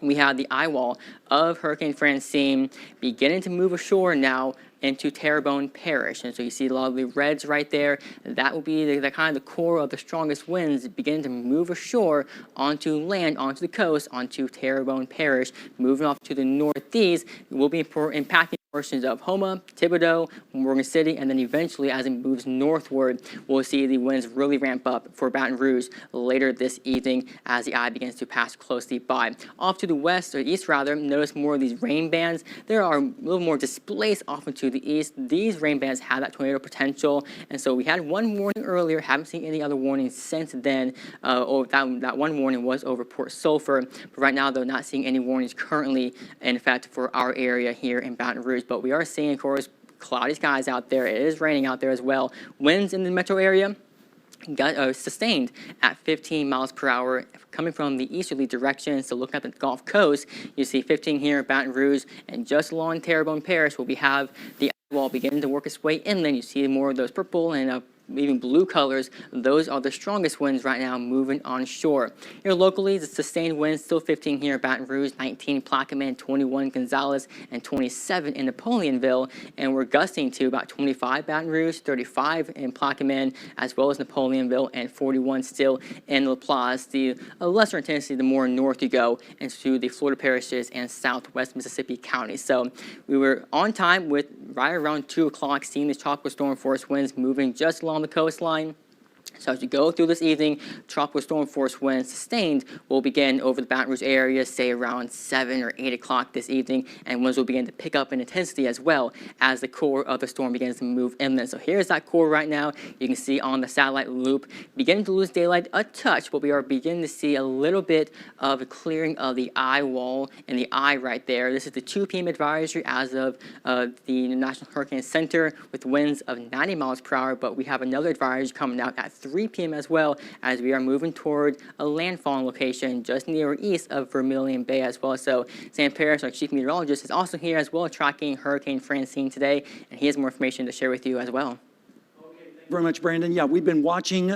We have the eye wall of Hurricane Francine beginning to move ashore now into Terrebonne Parish. And so you see a lot of the reds right there. That will be the kind of the core of the strongest winds beginning to move ashore onto land, onto the coast, onto Terrebonne Parish. Moving off to the northeast, it will be impacting portions of Houma, Thibodaux, Morgan City, and then eventually as it moves northward, we'll see the winds really ramp up for Baton Rouge later this evening as the eye begins to pass closely by. Off to the west, or east rather, notice more of these rain bands. There are a little more displaced off into the east. These rain bands have that tornado potential, and so we had one warning earlier, haven't seen any other warnings since then. That one warning was over Port Sulphur, but right now, though, not seeing any warnings currently in effect for our area here in Baton Rouge. But we are seeing, of course, cloudy skies out there. It is raining out there as well. Winds in the metro area got sustained at 15 miles per hour coming from the easterly direction. So looking at the Gulf Coast, you see 15 here in Baton Rouge, and just along Terrebonne Parish where we have the wall beginning to work its way inland. You see more of those purple and even blue colors. Those are the strongest winds right now moving on shore. Here locally, the sustained winds still 15 here in Baton Rouge, 19 Plaquemine, 21 Gonzales, and 27 in Napoleonville. And we're gusting to about 25 Baton Rouge, 35 in Plaquemine, as well as Napoleonville, and 41 still in LaPlace. The lesser intensity, the more north you go into the Florida parishes and southwest Mississippi counties. So we were on time with right around 2 o'clock seeing these tropical storm force winds moving just along the coastline. So as you go through this evening, tropical storm force winds sustained will begin over the Baton Rouge area, say around 7 or 8 o'clock this evening, and winds will begin to pick up in intensity as well as the core of the storm begins to move inland. So here's that core right now. You can see on the satellite loop, beginning to lose daylight a touch, but we are beginning to see a little bit of a clearing of the eye wall and the eye right there. This is the 2 p.m. advisory as of the National Hurricane Center with winds of 90 miles per hour, but we have another advisory coming out at 3 p.m. as well as we are moving toward a landfall location just near east of Vermilion Bay as well. So Sam Parrish, our chief meteorologist, is also here as well tracking Hurricane Francine today, and he has more information to share with you as well. Okay, thank you very much, Brandon. Yeah, we've been watching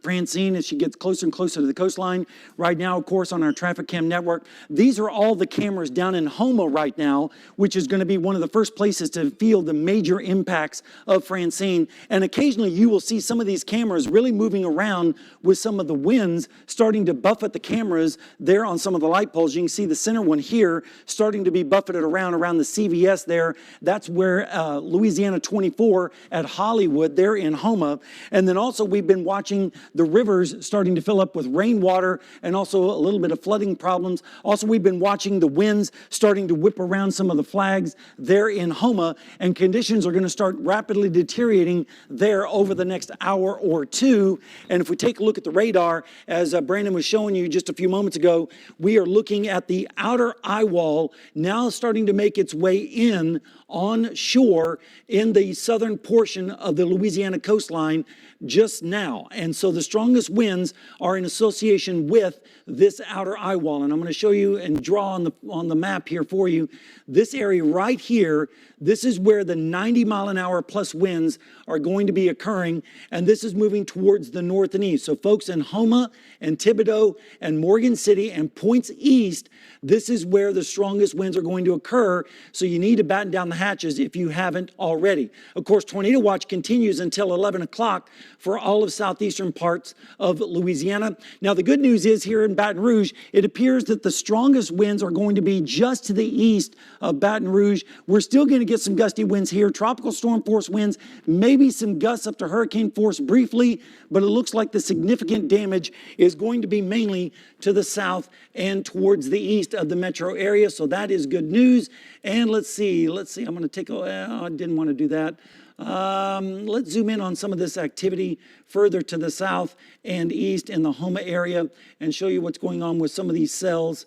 Francine as she gets closer and closer to the coastline. Right now, of course, on our traffic cam network, these are all the cameras down in Houma right now, which is going to be one of the first places to feel the major impacts of Francine. And occasionally you will see some of these cameras really moving around with some of the winds starting to buffet the cameras there on some of the light poles. You can see the center one here starting to be buffeted around the CVS there. That's where Louisiana 24 at Hollywood, there in Houma. And then also we've been watching the rivers starting to fill up with rainwater and also a little bit of flooding problems. Also, we've been watching the winds starting to whip around some of the flags there in Houma, and conditions are going to start rapidly deteriorating there over the next hour or two. And if we take a look at the radar, as Brandon was showing you just a few moments ago, we are looking at the outer eye wall now starting to make its way in on shore in the southern portion of the Louisiana coastline just now. And so the strongest winds are in association with this outer eye wall. And I'm going to show you and draw on the map here for you. This area right here, this is where the 90-mile-an-hour plus winds are going to be occurring, and this is moving towards the north and east. So folks in Houma and Thibodaux and Morgan City and points east, this is where the strongest winds are going to occur, so you need to batten down the hatches if you haven't already. Of course, tornado watch continues until 11 o'clock for all of southeastern parts of Louisiana. Now, the good news is here in Baton Rouge, it appears that the strongest winds are going to be just to the east of Baton Rouge. We're still going to get some gusty winds here, tropical storm force winds, maybe some gusts up to hurricane force briefly, but it looks like the significant damage is going to be mainly to the south and towards the east of the metro area. So that is good news. And let's see, I'm going to take, I didn't want to do that. Let's zoom in on some of this activity further to the south and east in the Houma area and show you what's going on with some of these cells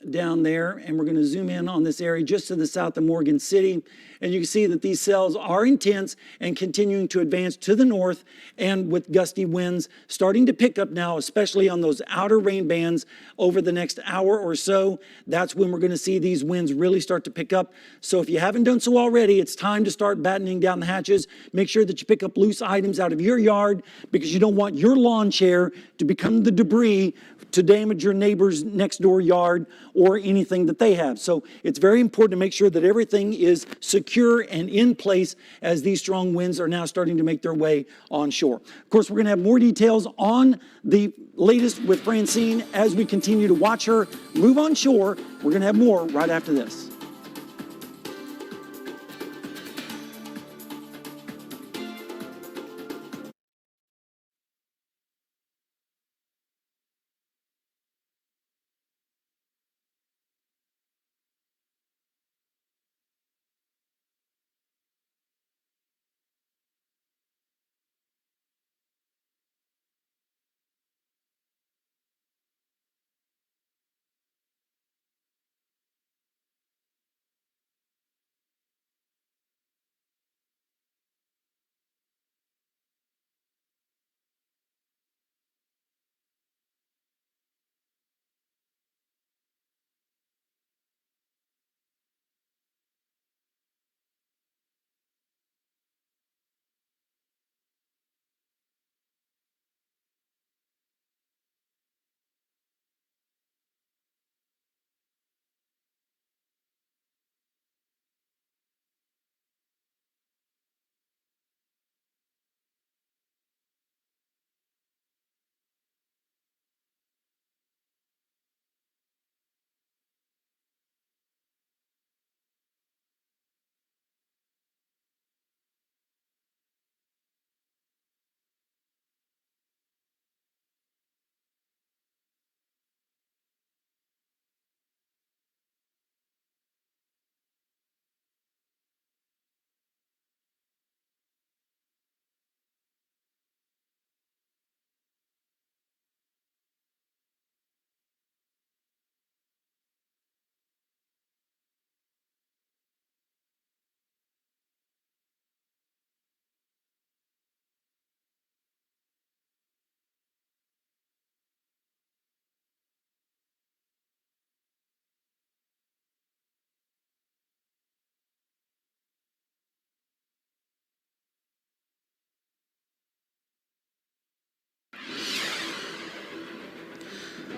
down there. And we're going to zoom in on this area just to the south of Morgan City. And you can see that these cells are intense and continuing to advance to the north, and with gusty winds starting to pick up now, especially on those outer rain bands over the next hour or so. That's when we're going to see these winds really start to pick up. So if you haven't done so already, it's time to start battening down the hatches. Make sure that you pick up loose items out of your yard, because you don't want your lawn chair to become the debris to damage your neighbor's next door yard or anything that they have. So it's very important to make sure that everything is secure and in place as these strong winds are now starting to make their way onshore. Of course, we're going to have more details on the latest with Francine as we continue to watch her move onshore. We're going to have more right after this.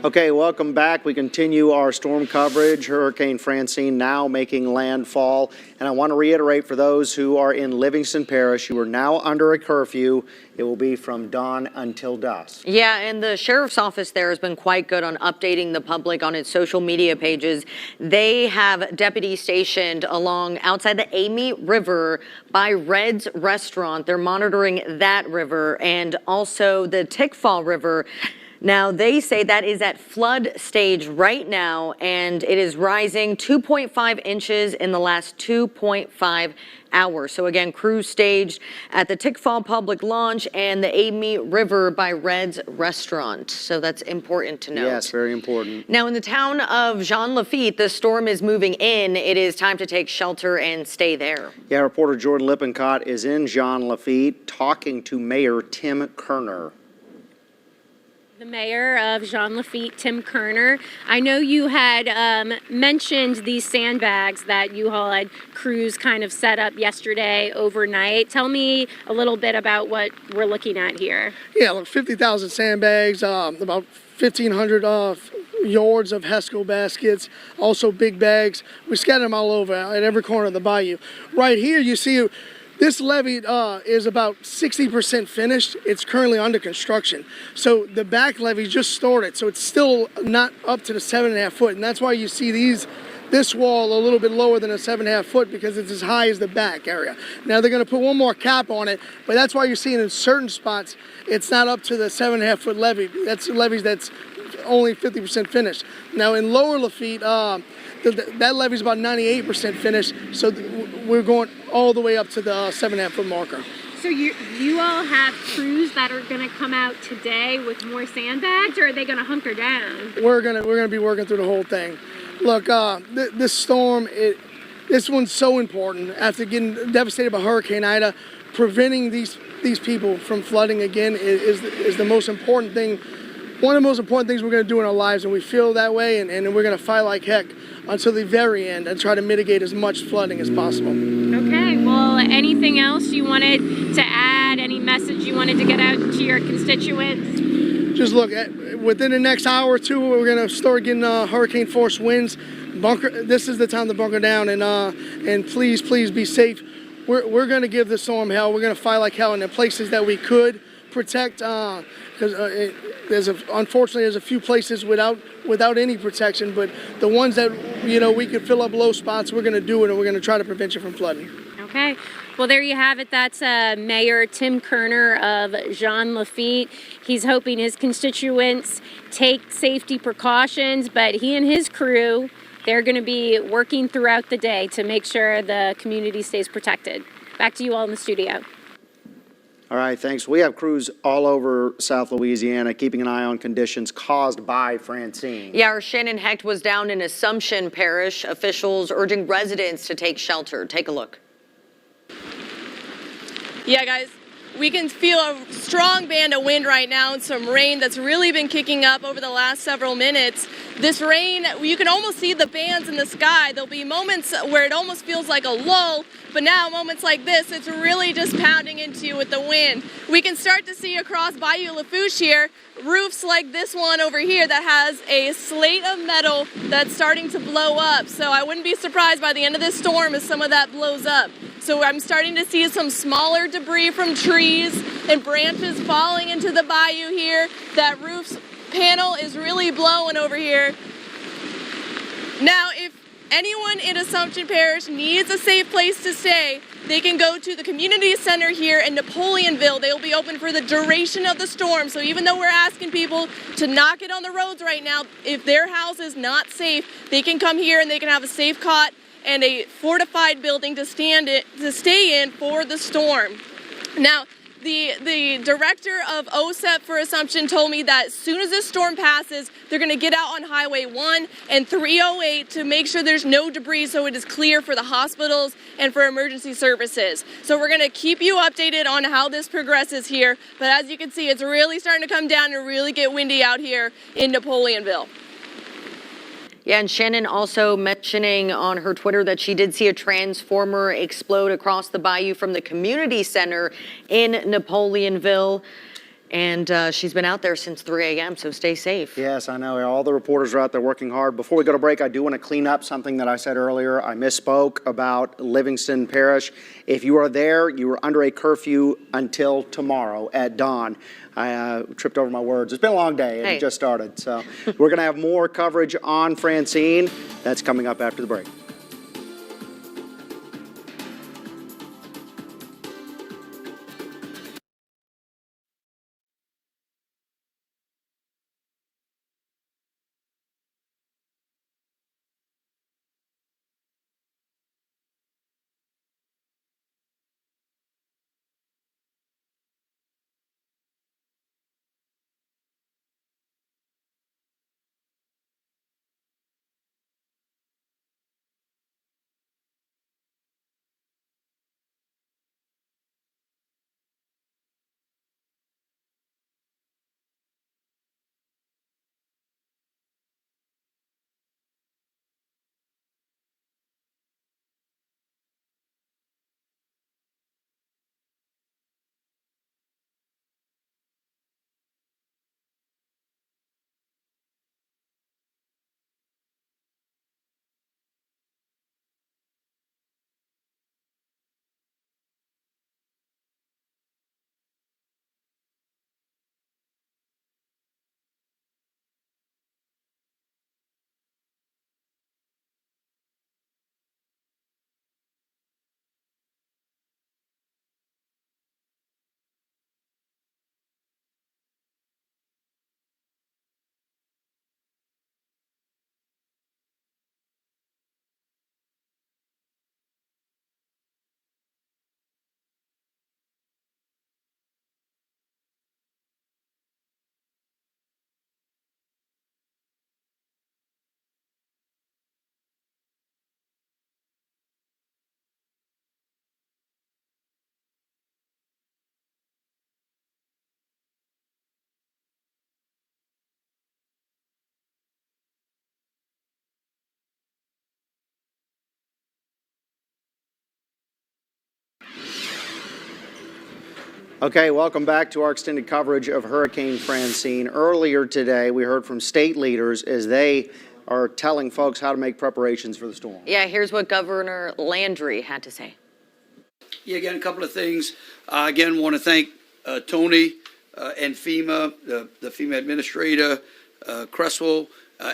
Okay, welcome back. We continue our storm coverage. Hurricane Francine now making landfall. And I want to reiterate for those who are in Livingston Parish, you are now under a curfew. It will be from dawn until dusk. Yeah, and the sheriff's office there has been quite good on updating the public on its social media pages. They have deputies stationed along outside the Amy River by Red's Restaurant. They're monitoring that river, and also the Tickfall River. Now, they say that is at flood stage right now, and it is rising 2.5 inches in the last 2.5 hours. So again, crews staged at the Tickfall Public Launch and the Amy River by Red's Restaurant. So that's important to note. Yes, very important. Now, in the town of Jean Lafitte, the storm is moving in. It is time to take shelter and stay there. Yeah, reporter Jordan Lippincott is in Jean Lafitte talking to Mayor Tim Kerner. The mayor of Jean Lafitte, Tim Kerner. I know you had mentioned these sandbags that you all had crews kind of set up yesterday overnight. Tell me a little bit about what we're looking at here. Yeah, like 50,000 sandbags, about 1,500 yards of HESCO baskets, also big bags. We scattered them all over at every corner of the bayou. Right here you see this levee is about 60% finished. It's currently under construction. So the back levee just started, so it's still not up to the 7.5 foot. And that's why you see this wall a little bit lower than a 7.5 foot, because it's as high as the back area. Now they're gonna put one more cap on it, but that's why you're seeing in certain spots, it's not up to the 7.5 foot levee. That's levees that's only 50% finished. Now in Lower Lafitte, that levee's about 98% finished, so we're going all the way up to the 7.5 foot marker. So you all have crews that are going to come out today with more sandbags, or are they going to hunker down? We're gonna be working through the whole thing. Look, this storm, this one's so important. After getting devastated by Hurricane Ida, preventing these people from flooding again is the most important thing. One of the most important things we're going to do in our lives, and we feel that way, and we're going to fight like heck until the very end and try to mitigate as much flooding as possible. Okay, well, anything else you wanted to add? Any message you wanted to get out to your constituents? Just look, within the next hour or two, we're going to start getting hurricane force winds. This is the time to bunker down, and please be safe. We're going to give the storm hell. We're going to fight like hell in the places that we could protect, because unfortunately there's a few places without any protection, but the ones that we could fill up low spots, we're going to do it, and we're going to try to prevent you from flooding. Okay, well, there you have it. That's Mayor Tim Kerner of Jean Lafitte. He's hoping his constituents take safety precautions, but he and his crew, they're going to be working throughout the day to make sure the community stays protected. Back to you all in the studio. All right, thanks. We have crews all over South Louisiana keeping an eye on conditions caused by Francine. Yeah, our Shannon Hecht was down in Assumption Parish. Officials urging residents to take shelter. Take a look. Yeah, guys, we can feel a strong band of wind right now and some rain that's really been kicking up over the last several minutes. This rain, you can almost see the bands in the sky. There'll be moments where it almost feels like a lull, but now moments like this, it's really just pounding into you with the wind. We can start to see across Bayou Lafourche here, roofs like this one over here that has a slate of metal that's starting to blow up. So I wouldn't be surprised by the end of this storm if some of that blows up. So I'm starting to see some smaller debris from trees and branches falling into the bayou here. That roof panel is really blowing over here. Now, if anyone in Assumption Parish needs a safe place to stay, they can go to the community center here in Napoleonville. They will be open for the duration of the storm. So even though we're asking people to not get on the roads right now, if their house is not safe, they can come here and they can have a safe cot and a fortified building to stay in for the storm. Now, the director of OSEP for Assumption told me that as soon as this storm passes, they're going to get out on Highway 1 and 308 to make sure there's no debris so it is clear for the hospitals and for emergency services. So we're going to keep you updated on how this progresses here. But as you can see, it's really starting to come down and really get windy out here in Napoleonville. Yeah, and Shannon also mentioning on her Twitter that she did see a transformer explode across the bayou from the community center in Napoleonville. And she's been out there since 3 a.m., so stay safe. Yes, I know. All the reporters are out there working hard. Before we go to break, I do want to clean up something that I said earlier. I misspoke about Livingston Parish. If you are there, you are under a curfew until tomorrow at dawn. I tripped over my words. It's been a long day, and it just started. So we're going to have more coverage on Francine. That's coming up after the break. Okay, welcome back to our extended coverage of Hurricane Francine. Earlier today, we heard from state leaders as they are telling folks how to make preparations for the storm. Yeah, here's what Governor Landry had to say. Yeah, again, a couple of things. Again, want to thank Tony and FEMA, the FEMA administrator, Cresswell,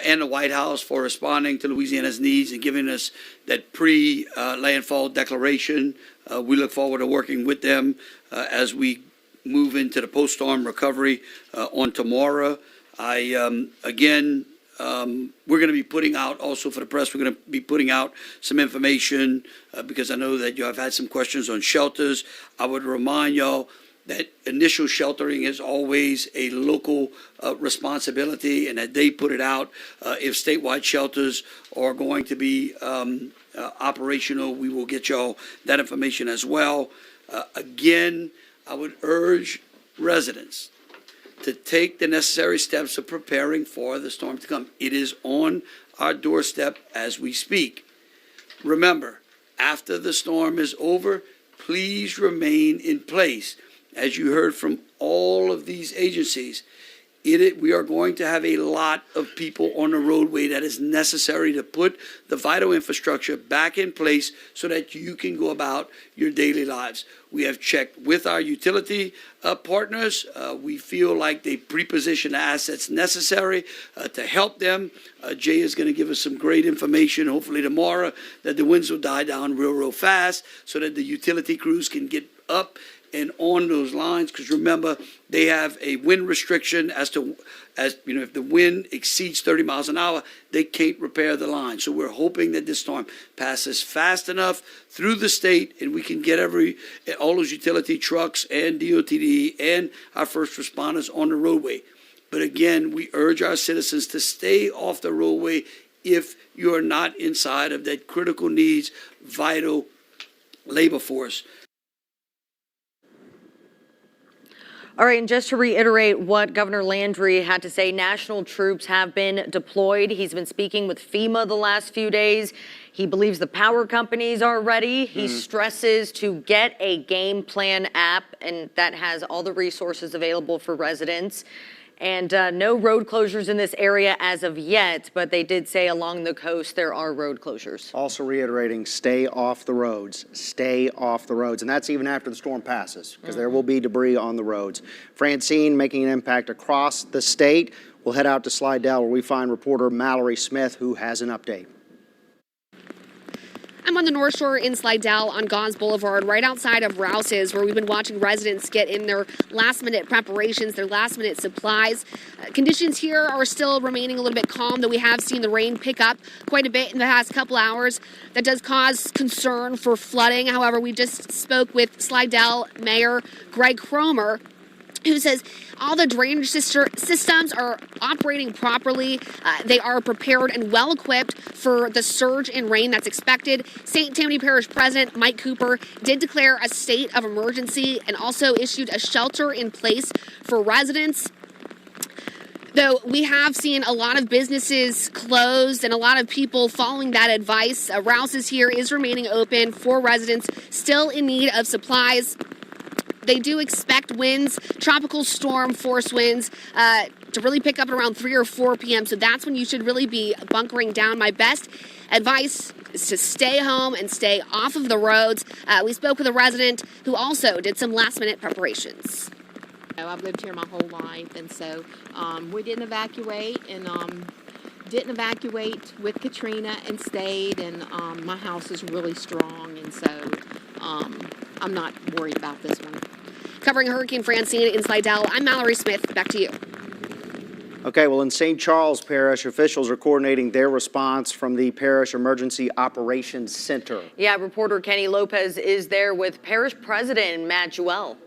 and the White House for responding to Louisiana's needs and giving us that pre-landfall declaration. We look forward to working with them as we move into the post-storm recovery on tomorrow. We're going to be putting out, also for the press, we're going to be putting out some information because I know that you have had some questions on shelters. I would remind y'all that initial sheltering is always a local responsibility and that they put it out. If statewide shelters are going to be operational, we will get y'all that information as well. Again, I would urge residents to take the necessary steps of preparing for the storm to come. It is on our doorstep as we speak. Remember, after the storm is over, please remain in place. As you heard from all of these agencies, we are going to have a lot of people on the roadway that is necessary to put the vital infrastructure back in place so that you can go about your daily lives. We have checked with our utility partners. We feel like they pre-position the assets necessary to help them. Jay is going to give us some great information, hopefully tomorrow, that the winds will die down real fast so that the utility crews can get up and on those lines, because remember, they have a wind restriction as you know, if the wind exceeds 30 miles an hour, they can't repair the line. So we're hoping that this storm passes fast enough through the state and we can get all those utility trucks and DOTD and our first responders on the roadway. But again, we urge our citizens to stay off the roadway if you are not inside of that critical needs, vital labor force. All right, and just to reiterate what Governor Landry had to say, national troops have been deployed. He's been speaking with FEMA the last few days. He believes the power companies are ready. He stresses to get a game plan app, and that has all the resources available for residents. And no road closures in this area as of yet, but they did say along the coast there are road closures. Also reiterating, stay off the roads. Stay off the roads. And that's even after the storm passes, because there will be debris on the roads. Francine making an impact across the state. We'll head out to Slidell where we find reporter Mallory Smith, who has an update. I'm on the North Shore in Slidell on Gons Boulevard, right outside of Rouse's, where we've been watching residents get in their last-minute preparations, their last-minute supplies. Conditions here are still remaining a little bit calm, though we have seen the rain pick up quite a bit in the past couple hours. That does cause concern for flooding. However, we just spoke with Slidell Mayor Greg Cromer, who says all the drainage systems are operating properly. They are prepared and well equipped for the surge in rain that's expected. St. Tammany Parish President Mike Cooper did declare a state of emergency and also issued a shelter in place for residents. Though we have seen a lot of businesses closed and a lot of people following that advice, Rouse's here is remaining open for residents still in need of supplies. They do expect winds, tropical storm force winds, to really pick up at around 3 or 4 p.m. So that's when you should really be bunkering down. My best advice is to stay home and stay off of the roads. We spoke with a resident who also did some last-minute preparations. I've lived here my whole life, and so we didn't evacuate, and didn't evacuate with Katrina and stayed, and my house is really strong, and so I'm not worried about this one. Covering Hurricane Francine in Slidell, I'm Mallory Smith. Back to you. Okay, well, in St. Charles Parish, officials are coordinating their response from the Parish Emergency Operations Center. Yeah, reporter Kenny Lopez is there with Parish President Matt Jewell.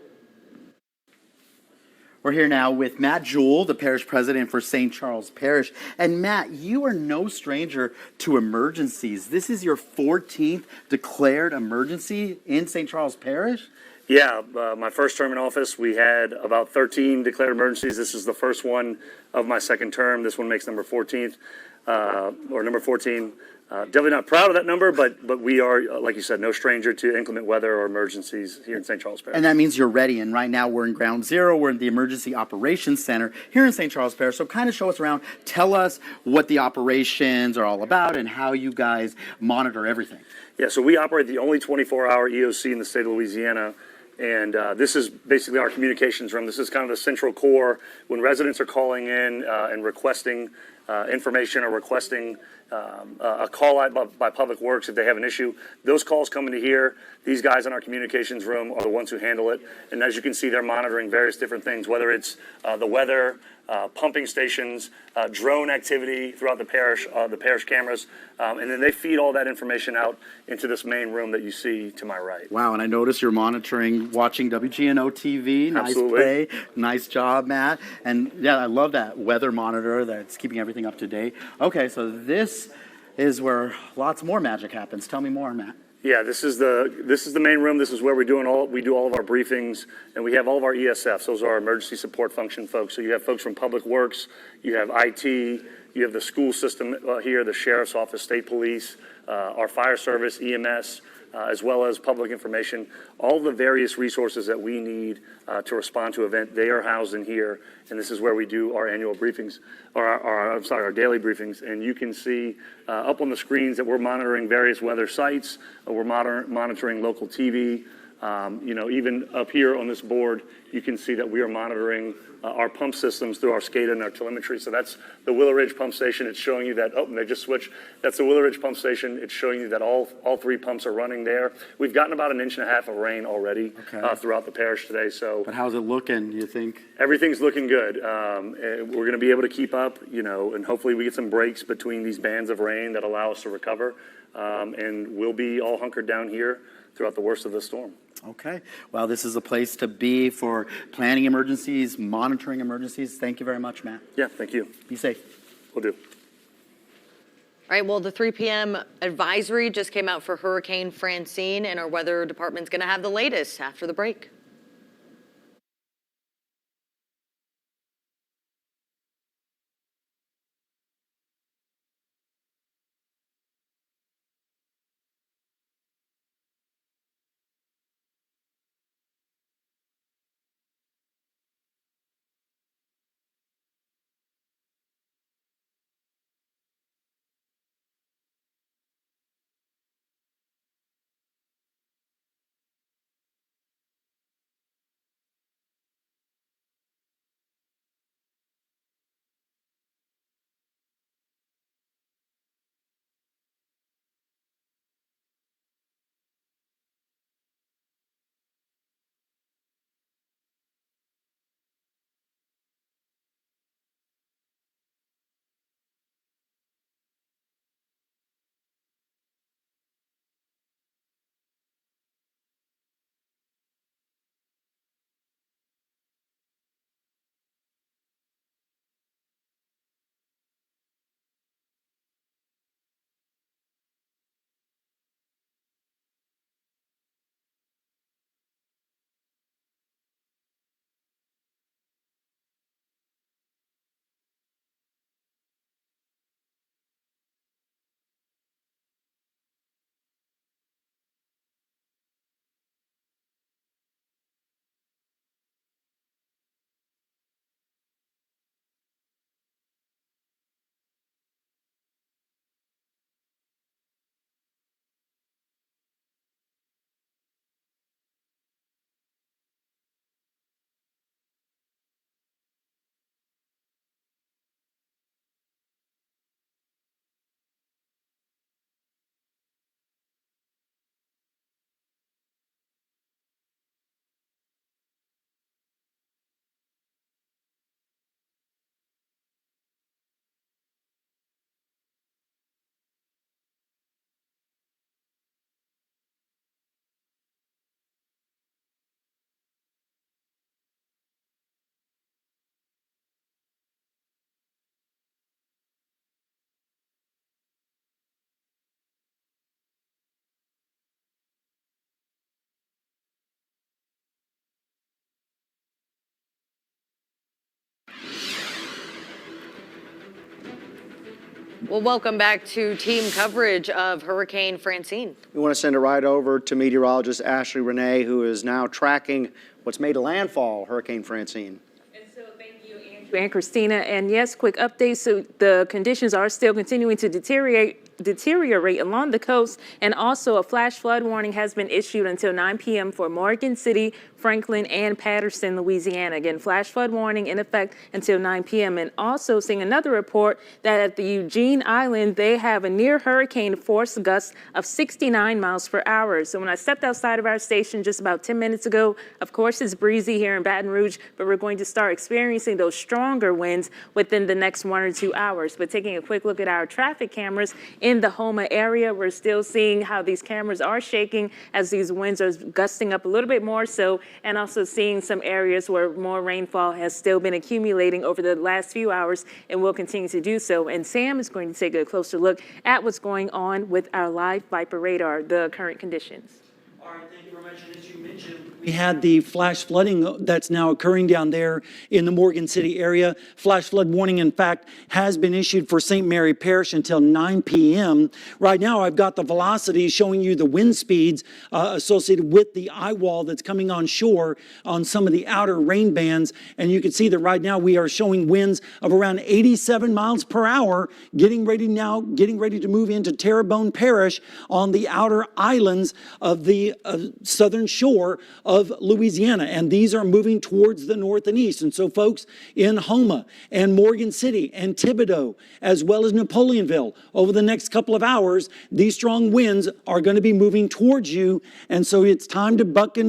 We're here now with Matt Jewell, the parish president for St. Charles Parish. And Matt, you are no stranger to emergencies. This is your 14th declared emergency in St. Charles Parish? Yeah, my first term in office, we had about 13 declared emergencies. This is the first one of my second term. This one makes number 14th. or number 14. Definitely not proud of that number, but we are, like you said, no stranger to inclement weather or emergencies here in St. Charles Parish. And that means you're ready. And right now we're in Ground Zero. We're in the Emergency Operations Center here in St. Charles Parish. So kind of show us around. Tell us what the operations are all about and how you guys monitor everything. Yeah, so we operate the only 24-hour EOC in the state of Louisiana. And this is basically our communications room. This is kind of the central core. When residents are calling in and requesting information or requesting a call out by Public Works if they have an issue, those calls come into here. These guys in our communications room are the ones who handle it. And as you can see, they're monitoring various different things, whether it's the weather, pumping stations, drone activity throughout the parish cameras, and then they feed all that information out into this main room that you see to my right. Wow, and I noticed you're watching WGNO TV. Nice Absolutely. play. Nice job, Matt. And yeah, I love that weather monitor that's keeping everything up to date. Okay, so this is where lots more magic happens. Tell me more, Matt. Yeah, this is the main room. This is where we do all of our briefings, and we have all of our ESFs. Those are our emergency support function folks. So you have folks from Public Works, you have IT, you have the school system here, the sheriff's office, state police, our fire service, EMS, as well as public information. All the various resources that we need to respond to event, they are housed in here, and this is where we do our annual briefings, our daily briefings. And you can see up on the screens that we're monitoring various weather sites. We're monitoring local TV. Even up here on this board, you can see that we are monitoring our pump systems through our SCADA and our telemetry. So that's the Willow Ridge pump station. It's showing you that, and they just switched. That's the Willow Ridge pump station. It's showing you that all three pumps are running there. We've gotten about 1.5 inches of rain already throughout the parish today. So, but how's it looking, you think? Everything's looking good. We're going to be able to keep up, and hopefully we get some breaks between these bands of rain that allow us to recover. And we'll be all hunkered down here throughout the worst of the storm. Okay. Well, this is a place to be for planning emergencies, monitoring emergencies. Thank you very much, Matt. Yeah, thank you. Be safe. Will do. All right, well, the 3 p.m. advisory just came out for Hurricane Francine, and our weather department's going to have the latest after the break. Well, welcome back to team coverage of Hurricane Francine. We want to send it right over to meteorologist Ashley Renee, who is now tracking what's made a landfall, Hurricane Francine. And Christina, and yes, quick update. So the conditions are still continuing to deteriorate along the coast, and also a flash flood warning has been issued until 9 p.m. for Morgan City, Franklin, and Patterson, Louisiana. Again, flash flood warning in effect until 9 p.m. And also seeing another report that at the Eugene Island, they have a near hurricane force gust of 69 miles per hour. So when I stepped outside of our station just about 10 minutes ago, of course, it's breezy here in Baton Rouge, but we're going to start experiencing those stronger winds within the next 1 or 2 hours. But taking a quick look at our traffic cameras in the Houma area, we're still seeing how these cameras are shaking as these winds are gusting up a little bit more so, and also seeing some areas where more rainfall has still been accumulating over the last few hours and will continue to do so. And Sam is going to take a closer look at what's going on with our live Viper radar, the current conditions. All right, thank you very much. And as you mentioned, we had the flash flooding that's now occurring down there in the Morgan City area. Flash flood warning, in fact, has been issued for St. Mary Parish until 9 p.m. Right now, I've got the velocity showing you the wind speeds associated with the eye wall that's coming on shore on some of the outer rain bands. And you can see that right now we are showing winds of around 87 miles per hour, getting ready to move into Terrebonne Parish on the outer islands of the southern shore of Louisiana, and these are moving towards the north and east. And so folks in Houma and Morgan City and Thibodaux, as well as Napoleonville, over the next couple of hours, these strong winds are going to be moving towards you. And so it's time to buckle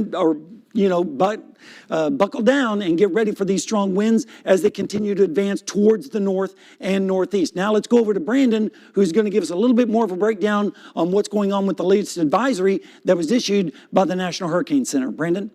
down and get ready for these strong winds as they continue to advance towards the north and northeast. Now let's go over to Brandon, who's going to give us a little bit more of a breakdown on what's going on with the latest advisory that was issued by the National Hurricane Center. Brandon?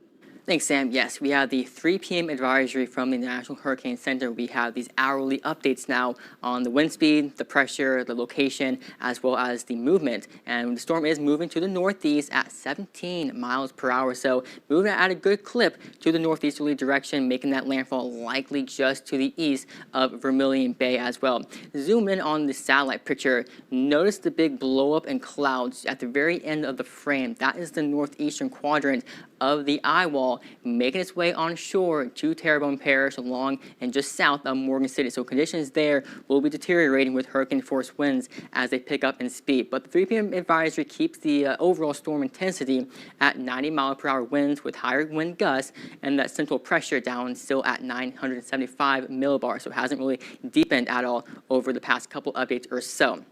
Thanks, Sam. Yes, we have the 3 p.m. advisory from the National Hurricane Center. We have these hourly updates now on the wind speed, the pressure, the location, as well as the movement. And the storm is moving to the northeast at 17 miles per hour. So moving at a good clip to the northeasterly direction, making that landfall likely just to the east of Vermilion Bay as well. Zoom in on the satellite picture. Notice the big blow up in clouds at the very end of the frame. That is the northeastern quadrant of the eye wall, making its way on shore to Terrebonne Parish along and just south of Morgan City. So conditions there will be deteriorating with hurricane force winds as they pick up in speed. But the 3 p.m. advisory keeps the overall storm intensity at 90 mile per hour winds with higher wind gusts, and that central pressure down still at 975 millibars. So it hasn't really deepened at all over the past couple updates or so.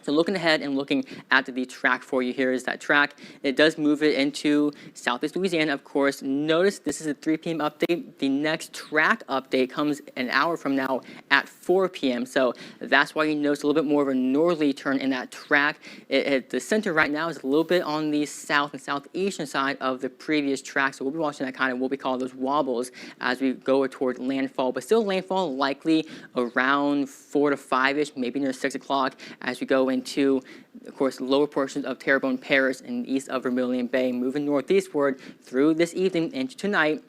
So looking ahead and looking at the track for you, here is that track. It does move it into southeast Louisiana, of course. Notice this is a 3 p.m. update. The next track update comes an hour from now at 4 p.m. So that's why you notice a little bit more of a northerly turn in that track. The center right now is a little bit on the south and southeastern side of the previous track. So we'll be watching that kind of what we call those wobbles as we go toward landfall. But still landfall likely around 4 to 5-ish, maybe near 6 o'clock as we go into, of course, lower portions of Terrebonne Parish and east of Vermilion Bay, moving northeastward through this evening into tonight,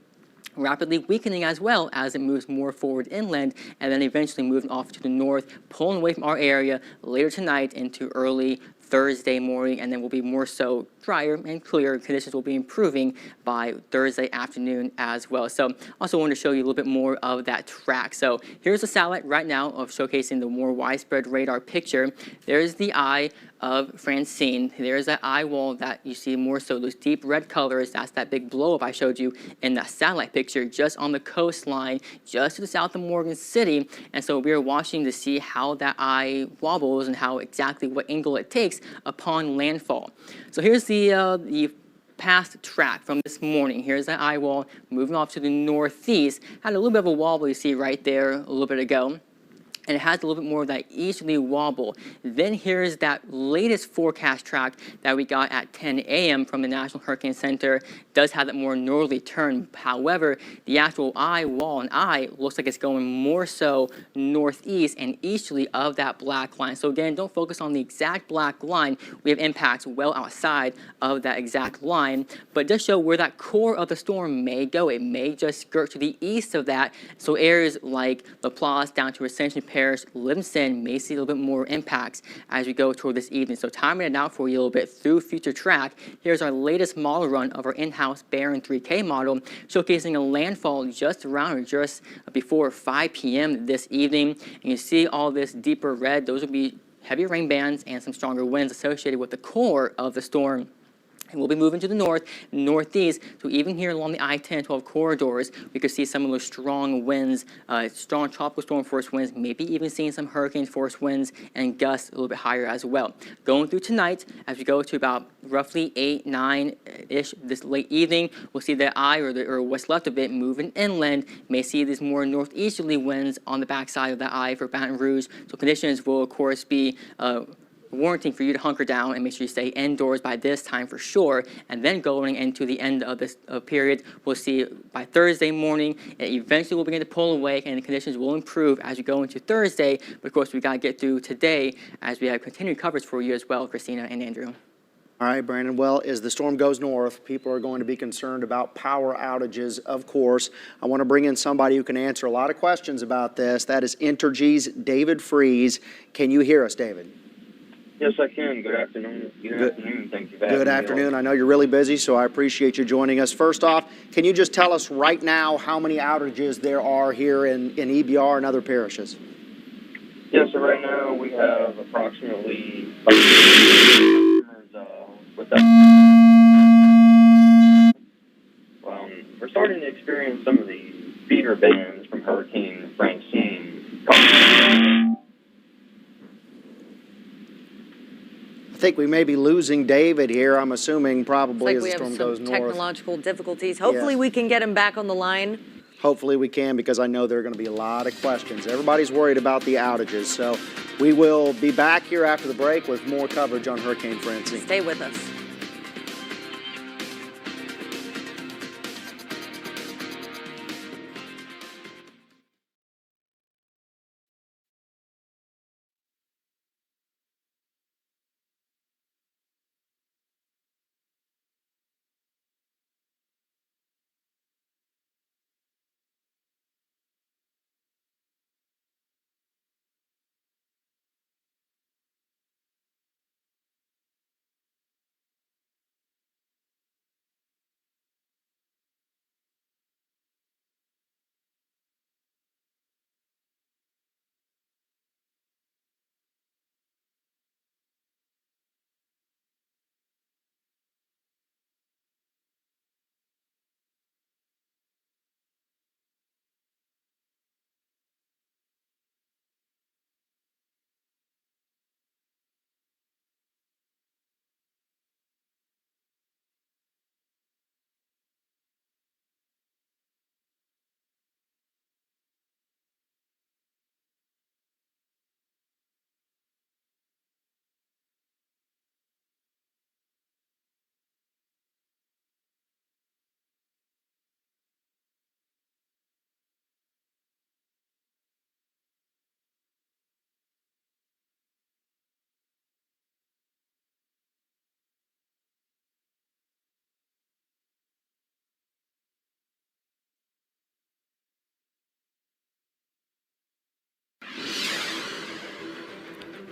rapidly weakening as well as it moves more forward inland, and then eventually moving off to the north, pulling away from our area later tonight into early Thursday morning, and then will be more so drier and clear. Conditions will be improving by Thursday afternoon as well. So also wanted to show you a little bit more of that track. So here's a satellite right now of showcasing the more widespread radar picture. There's the eye of Francine. There's that eye wall that you see more so those deep red colors. That's that big blow up I showed you in that satellite picture just on the coastline, just to the south of Morgan City. And so we are watching to see how that eye wobbles and how exactly what angle it takes upon landfall. So here's the past track from this morning. Here's that eye wall moving off to the northeast. Had a little bit of a wobble you see right there a little bit ago. And it has a little bit more of that easterly wobble. Then here's that latest forecast track that we got at 10 a.m. from the National Hurricane Center. Does have that more northerly turn. However, the actual eye wall and eye looks like it's going more so northeast and easterly of that black line. So again, don't focus on the exact black line. We have impacts well outside of that exact line, but it does show where that core of the storm may go. It may just skirt to the east of that. So areas like La Place down to Ascension Parish, Livingston may see a little bit more impacts as we go toward this evening. So timing it out for you a little bit through Future Track, here's our latest model run of our in-house Barron 3K model, showcasing a landfall just around or just before 5 p.m. this evening. And you see all this deeper red, those will be heavy rain bands and some stronger winds associated with the core of the storm. And we'll be moving to the north, northeast, so even here along the I-10-12 corridors, we could see some of those strong winds, strong tropical storm force winds, maybe even seeing some hurricane force winds and gusts a little bit higher as well. Going through tonight, as we go to about roughly 8, 9-ish this late evening, we'll see the eye or what's left of it moving inland. May see these more northeasterly winds on the backside of that eye for Baton Rouge. So conditions will, of course, be warranting for you to hunker down and make sure you stay indoors by this time for sure. And then going into the end of this period, we'll see by Thursday morning, it eventually will begin to pull away and the conditions will improve as we go into Thursday. But of course, we got to get through today as we have continued coverage for you as well, Christina and Andrew. All right, Brandon. Well, as the storm goes north, people are going to be concerned about power outages, of course. I want to bring in somebody who can answer a lot of questions about this. That is Entergy's David Freeze. Can you hear us, David? Yes, I can. Good afternoon. Good afternoon. Thank you for having me. Good afternoon. I know you're really busy, so I appreciate you joining us. First off, can you just tell us right now how many outages there are here in EBR and other parishes? Yes, so right now we have approximately we're starting to experience some of the feeder bands from Hurricane Francine. I think we may be losing David here. I'm assuming probably as the storm goes north. We have some technological difficulties. Hopefully we can get him back on the line. Hopefully we can, because I know there are going to be a lot of questions. Everybody's worried about the outages. So we will be back here after the break with more coverage on Hurricane Francine. Stay with us.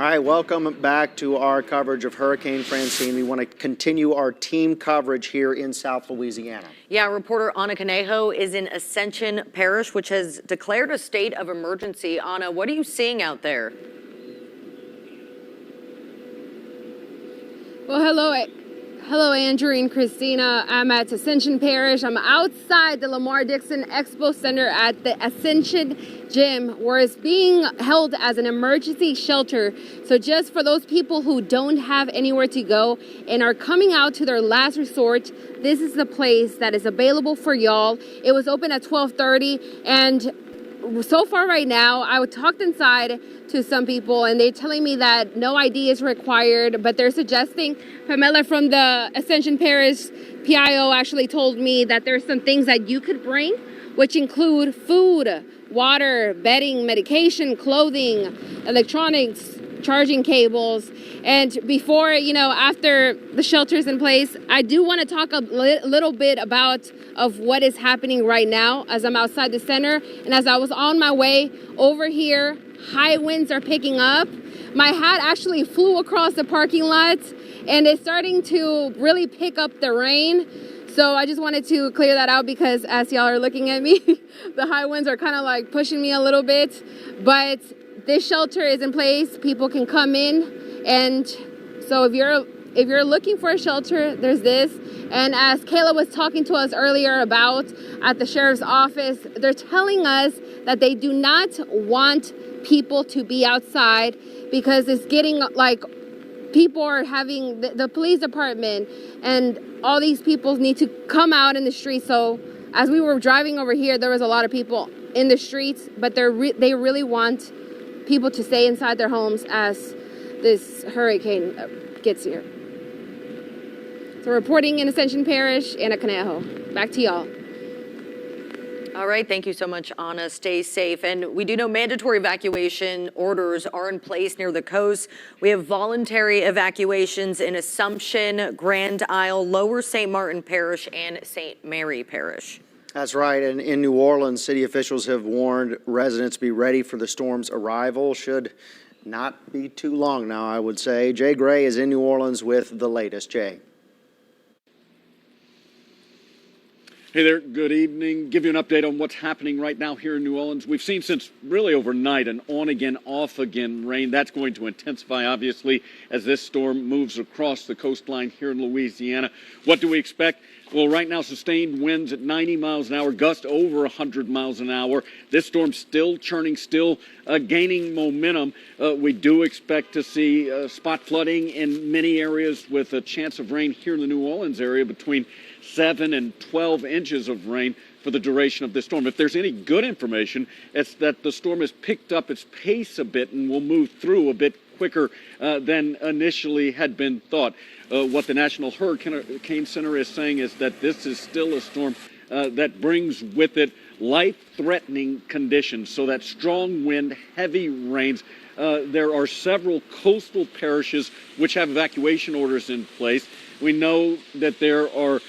All right, welcome back to our coverage of Hurricane Francine. We want to continue our team coverage here in South Louisiana. Yeah, reporter Anna Conejo is in Ascension Parish, which has declared a state of emergency. Anna, what are you seeing out there? Well, hello, Andrew and Christina. I'm at Ascension Parish. I'm outside the Lamar Dixon Expo Center at the Ascension Gym, where it's being held as an emergency shelter. So just for those people who don't have anywhere to go and are coming out to their last resort, this is the place that is available for y'all. It was open at 12:30, and so far right now, I talked inside to some people and they're telling me that no ID is required, but they're suggesting, Pamela from the Ascension Parish PIO actually told me that there's some things that you could bring, which include food, water, bedding, medication, clothing, electronics, charging cables. And before, after the shelter's in place, I do want to talk a little bit of what is happening right now as I'm outside the center. And as I was on my way over here, high winds are picking up. My hat actually flew across the parking lot, and it's starting to really pick up the rain. So I just wanted to clear that out because as y'all are looking at me, the high winds are kind of like pushing me a little bit. But this shelter is in place. People can come in. And so if you're looking for a shelter, there's this. And as Kayla was talking to us earlier about at the sheriff's office, they're telling us that they do not want people to be outside because it's getting like people are having the police department and all these people need to come out in the streets. So as we were driving over here, there was a lot of people in the streets, but they really want people to stay inside their homes as this hurricane gets here. So reporting in Ascension Parish, Anna Conejo. Back to y'all. All right, thank you so much, Anna. Stay safe. And we do know mandatory evacuation orders are in place near the coast. We have voluntary evacuations in Assumption, Grand Isle, Lower St. Martin Parish, and St. Mary Parish. That's right. And in New Orleans, city officials have warned residents to be ready for the storm's arrival. Should not be too long now, I would say. Jay Gray is in New Orleans with the latest. Jay. Hey there, good evening. Give you an update on what's happening right now here in New Orleans. We've seen since really overnight an on again, off again rain. That's going to intensify, obviously, as this storm moves across the coastline here in Louisiana. What do we expect? Well, right now, sustained winds at 90 miles an hour, gusts over 100 miles an hour. This storm still churning, still gaining momentum. We do expect to see spot flooding in many areas with a chance of rain here in the New Orleans area between 7 and 12 inches of rain for the duration of this storm. If there's any good information, it's that the storm has picked up its pace a bit and will move through a bit quicker than initially had been thought. What the National Hurricane Center is saying is that this is still a storm that brings with it life-threatening conditions. So that strong wind, heavy rains. There are several coastal parishes which have evacuation orders in place. We know that there are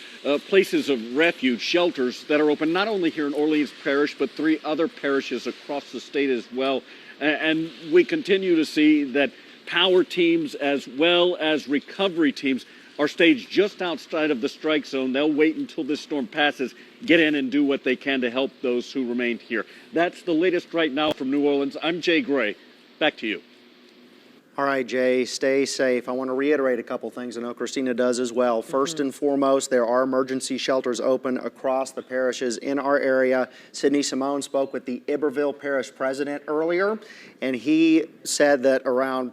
places of refuge, shelters that are open not only here in Orleans Parish, but 3 other parishes across the state as well. And we continue to see that power teams as well as recovery teams are staged just outside of the strike zone. They'll wait until this storm passes, get in and do what they can to help those who remain here. That's the latest right now from New Orleans. I'm Jay Gray. Back to you. All right, Jay, stay safe. I want to reiterate a couple things. I know Christina does as well. First and foremost, there are emergency shelters open across the parishes in our area. Sydney Simone spoke with the Iberville Parish president earlier, and he said that around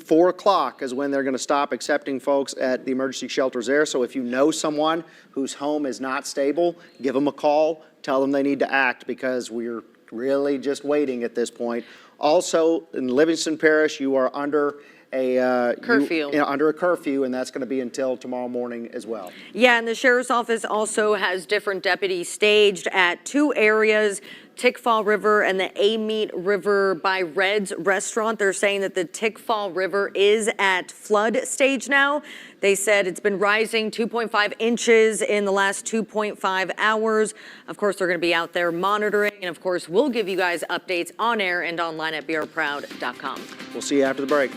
4 o'clock is when they're going to stop accepting folks at the emergency shelters there. So if you know someone whose home is not stable, give them a call, tell them they need to act because we're really just waiting at this point. Also, in Livingston Parish, you are under a curfew. Under a curfew, and that's going to be until tomorrow morning as well. Yeah, and the sheriff's office also has different deputies staged at 2 areas, Tickfall River and the Amite River by Red's Restaurant. They're saying that the Tickfall River is at flood stage now. They said it's been rising 2.5 inches in the last 2.5 hours. Of course, they're going to be out there monitoring. And of course, we'll give you guys updates on air and online at brproud.com. We'll see you after the break.